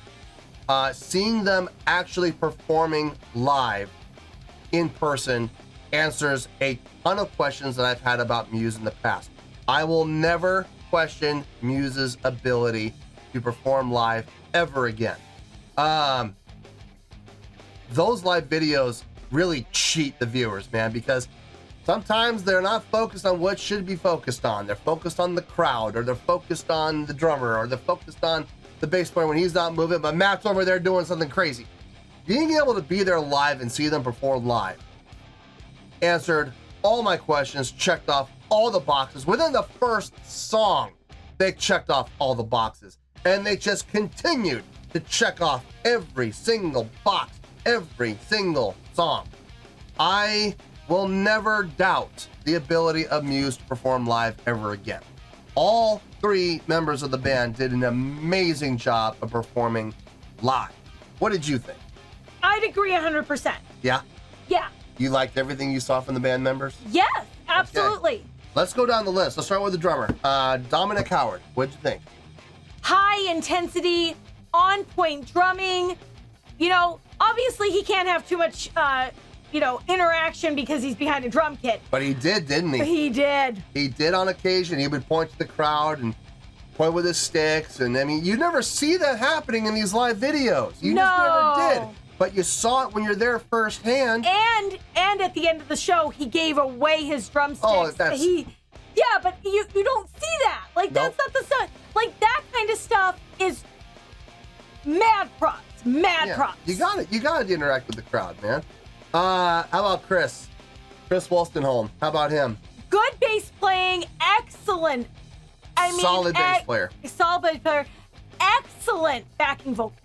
Seeing them actually performing live in person answers a ton of questions that I've had about Muse in the past. I will never question Muse's ability to perform live ever again. Those live videos really cheat the viewers, man, because sometimes they're not focused on what should be focused on. They're focused on the crowd, or they're focused on the drummer, or they're focused on the bass player when he's not moving, but Matt's over there doing something crazy. Being able to be there live and see them perform live answered all my questions, checked off all the boxes. Within the first song, they checked off all the boxes, and they just continued to check off every single box, every single song. I will never doubt the ability of Muse to perform live ever again. All three members of the band did an amazing job of performing live. What did you think? I'd agree 100%. Yeah? Yeah. You liked everything you saw from the band members? Yes, absolutely. Okay. Let's go down the list. Let's start with the drummer. Dominic Howard, what'd you think? High intensity, on point drumming. You know, obviously he can't have too much, interaction because he's behind a drum kit. But he did, didn't he? He did. He did on occasion. He would point to the crowd and point with his sticks. And I mean, you never see that happening in these live videos. You just never did. But you saw it when you're there firsthand. And at the end of the show, he gave away his drumsticks. Oh, that's... Yeah, but you don't see that. Like, Nope. That's not the stuff. Like, that kind of stuff is mad props. Props. You got to interact with the crowd, man. How about Chris? Chris Wolstenholme. How about him? Good bass playing, excellent. Solid bass player. Solid bass player. Excellent backing vocal.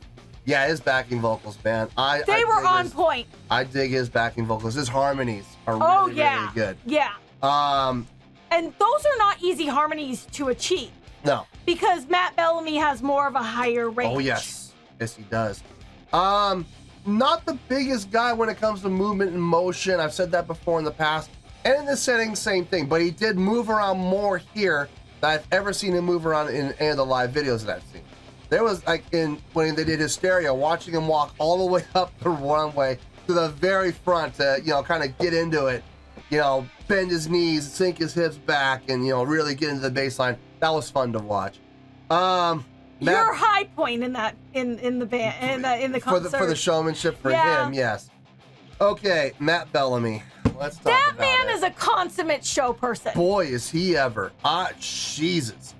Yeah, his backing vocals, man. They were on point. I dig his backing vocals. His harmonies are really good. Yeah. And those are not easy harmonies to achieve. No. Because Matt Bellamy has more of a higher range. Oh, yes. Yes, he does. Not the biggest guy when it comes to movement and motion. I've said that before in the past. And in this setting, same thing. But he did move around more here than I've ever seen him move around in any of the live videos that I've seen. There was, like, when they did Hysteria, watching him walk all the way up the runway to the very front to, kind of get into it, bend his knees, sink his hips back, and, really get into the bass line. That was fun to watch. Your high point in that in the band in the concert for the showmanship for him, yes. Okay, Matt Bellamy. Let's talk that about man it. is a consummate show person. Boy, is he ever. Jesus.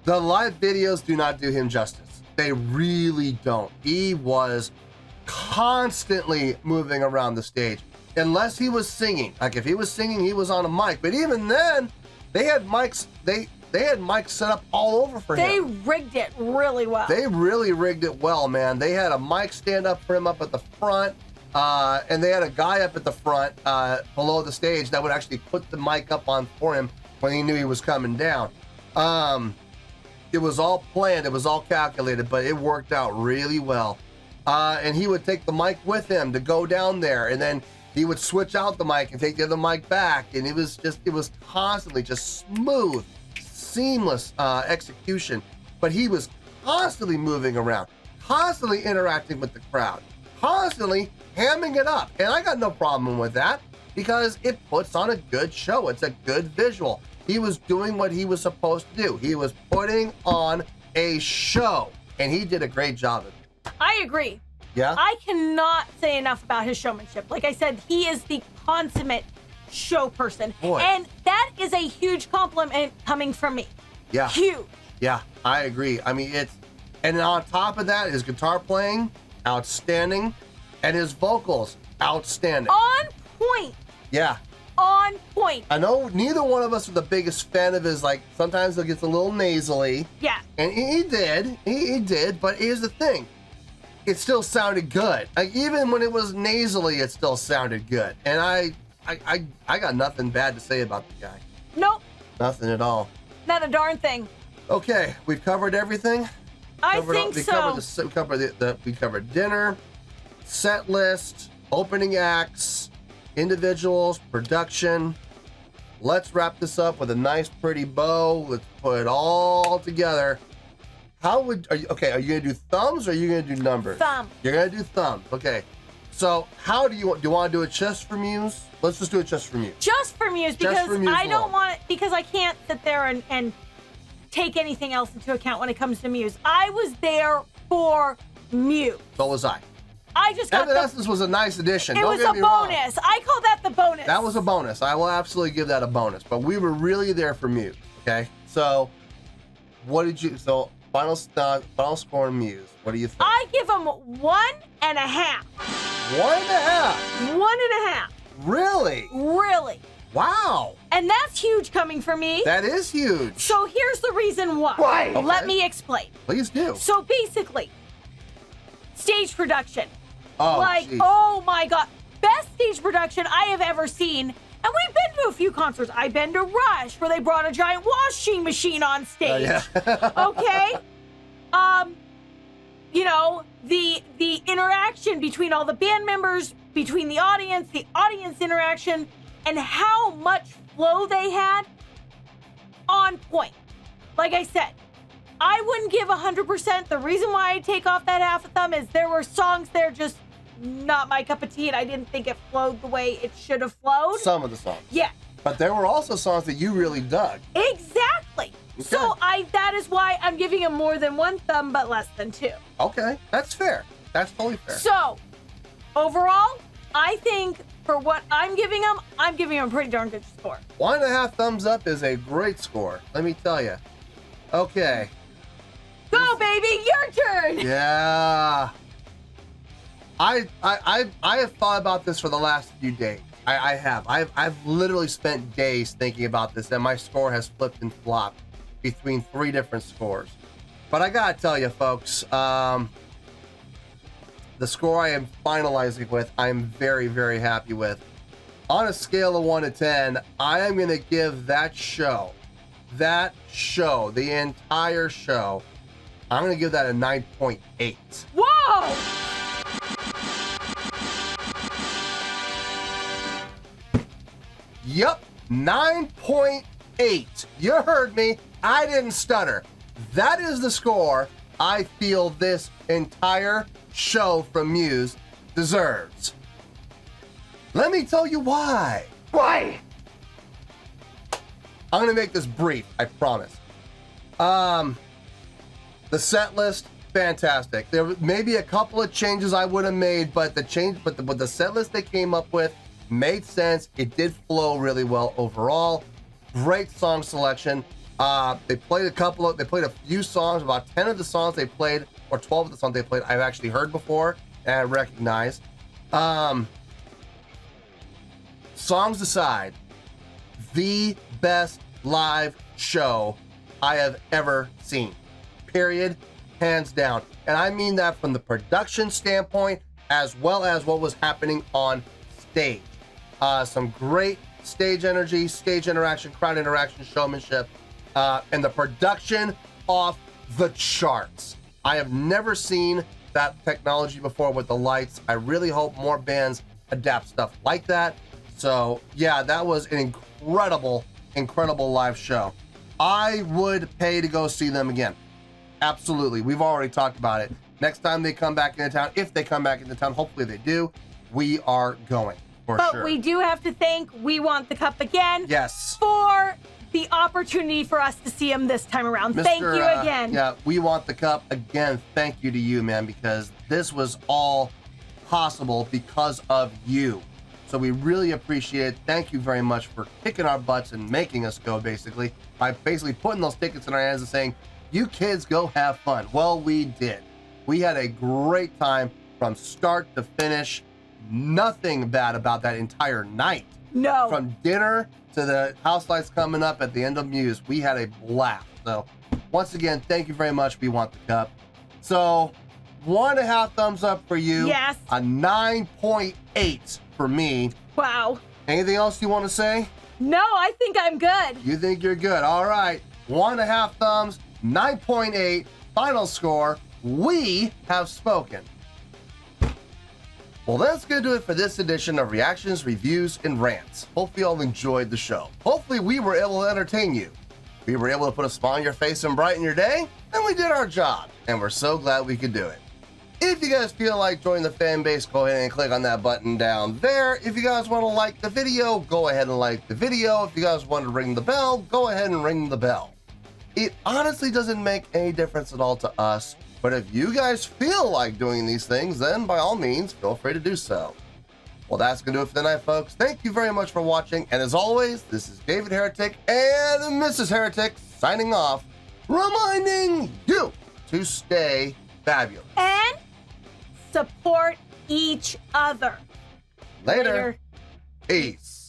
The live videos do not do him justice. They really don't. He was constantly moving around the stage. Unless he was singing. Like, if he was singing, he was on a mic. But even then, they had mics. They had mics set up all over for him. They rigged it really well. They really rigged it well, man. They had a mic stand up for him up at the front. And they had a guy up at the front below the stage that would actually put the mic up on for him when he knew he was coming down. It was all planned. It was all calculated, but it worked out really well. And he would take the mic with him to go down there, and then he would switch out the mic and take the other mic back. And it was constantly just smooth, seamless execution. But he was constantly moving around, constantly interacting with the crowd, constantly hamming it up. And I got no problem with that because it puts on a good show. It's a good visual. He was doing what he was supposed to do. He was putting on a show, and he did a great job of it. I agree. Yeah? I cannot say enough about his showmanship. Like I said, he is the consummate show person. Boy. And that is a huge compliment coming from me. Yeah. Huge. Yeah, I agree. I mean, and on top of that, his guitar playing, outstanding, and his vocals, outstanding. On point. Yeah. On point. I know neither one of us are the biggest fan of his, like, sometimes it gets a little nasally. Yeah. And he did, but here's the thing. It still sounded good. Like, even when it was nasally, it still sounded good. And I got nothing bad to say about the guy. Nope. Nothing at all. Not a darn thing. Okay, we've covered everything. I think so. We covered dinner, set list, opening acts, individuals, production. Let's wrap this up with a nice, pretty bow. Let's put it all together. Are you gonna do thumbs or are you gonna do numbers? Thumb. You're gonna do thumbs. Okay. So how do you want to do it just for Muse? Let's just do it just for Muse. Just for Muse, because I don't want it, because I can't sit there and take anything else into account when it comes to Muse. I was there for Muse. So was I. I just got Evanescence was a nice addition. It was a bonus. I call that the bonus. That was a bonus. I will absolutely give that a bonus. But we were really there for Muse. Okay. So what did you? So final score on Muse. What do you think? I give them 1.5. 1.5. 1.5. Really? Really. Wow. And that's huge coming from me. That is huge. So here's the reason why. Why? Okay. Let me explain. Please do. So basically, stage production. Oh, geez. Oh my God. Best stage production I have ever seen. And we've been to a few concerts. I've been to Rush, where they brought a giant washing machine on stage. Yeah. Okay? You know, the interaction between all the band members, between the audience interaction, and how much flow they had, on point. Like I said, I wouldn't give 100%. The reason why I take off that half a thumb is there were songs there just not my cup of tea, and I didn't think it flowed the way it should have flowed. Some of the songs. Yeah. But there were also songs that you really dug. Exactly. Okay. So that is why I'm giving him more than 1 thumb, but less than 2. Okay, that's fair. That's totally fair. So, overall, I think for what I'm giving him a pretty darn good score. 1.5 thumbs up is a great score. Let me tell you. Okay. Go, baby, your turn. Yeah. I have thought about this for the last few days. I have. I've literally spent days thinking about this, and my score has flipped and flopped between 3 different scores. But I gotta tell you, folks, the score I am finalizing with, I'm very, very happy with. On a scale of 1 to 10, I am gonna give that show, the entire show, I'm gonna give that a 9.8. Whoa! Yup, 9.8. You heard me. I didn't stutter. That is the score I feel this entire show from Muse deserves. Let me tell you why. Why? I'm going to make this brief, I promise. The set list, fantastic. There may be a couple of changes I would have made, but the set list they came up with made sense. It did flow really well overall. Great song selection. They played a few songs. About 10 of the songs they played, or 12 of the songs they played, I've actually heard before and I recognized. Songs aside, the best live show I have ever seen. Period. Hands down. And I mean that from the production standpoint as well as what was happening on stage. Some great stage energy, stage interaction, crowd interaction, showmanship, and the production off the charts. I have never seen that technology before with the lights. I really hope more bands adapt stuff like that. So yeah, that was an incredible live show. I would pay to go see them again. Absolutely. We've already talked about it. Next time they come back into town, if they come back into town, hopefully they do, we are going for sure. But we do have to thank We Want the Cup again. Yes. For the opportunity for us to see him this time around. Thank you again. Yeah, We Want the Cup again. Thank you to you, man, because this was all possible because of you. So we really appreciate it. Thank you very much for kicking our butts and making us go, basically, by basically putting those tickets in our hands and saying, you kids go have fun. Well, we did. We had a great time from start to finish. Nothing bad about that entire night. No. From dinner to the house lights coming up at the end of Muse, we had a blast. So once again, thank you very much. We Want the Cup. So 1.5 thumbs up for you. Yes. A 9.8 for me. Wow. Anything else you want to say? No, I think I'm good. You think you're good. All right. 1.5 thumbs, 9.8. final score, we have spoken. Well, that's going to do it for this edition of Reactions, Reviews, and Rants. Hopefully you all enjoyed the show. Hopefully we were able to entertain you. We were able to put a smile on your face and brighten your day, and we did our job, and we're so glad we could do it. If you guys feel like joining the fan base, go ahead and click on that button down there. If you guys want to like the video, go ahead and like the video. If you guys want to ring the bell, go ahead and ring the bell. It honestly doesn't make any difference at all to us, but if you guys feel like doing these things, then by all means, feel free to do so. Well, that's going to do it for the night, folks. Thank you very much for watching, and as always, this is David Heretic and Mrs. Heretic signing off, reminding you to stay fabulous. And support each other. Later. Peace.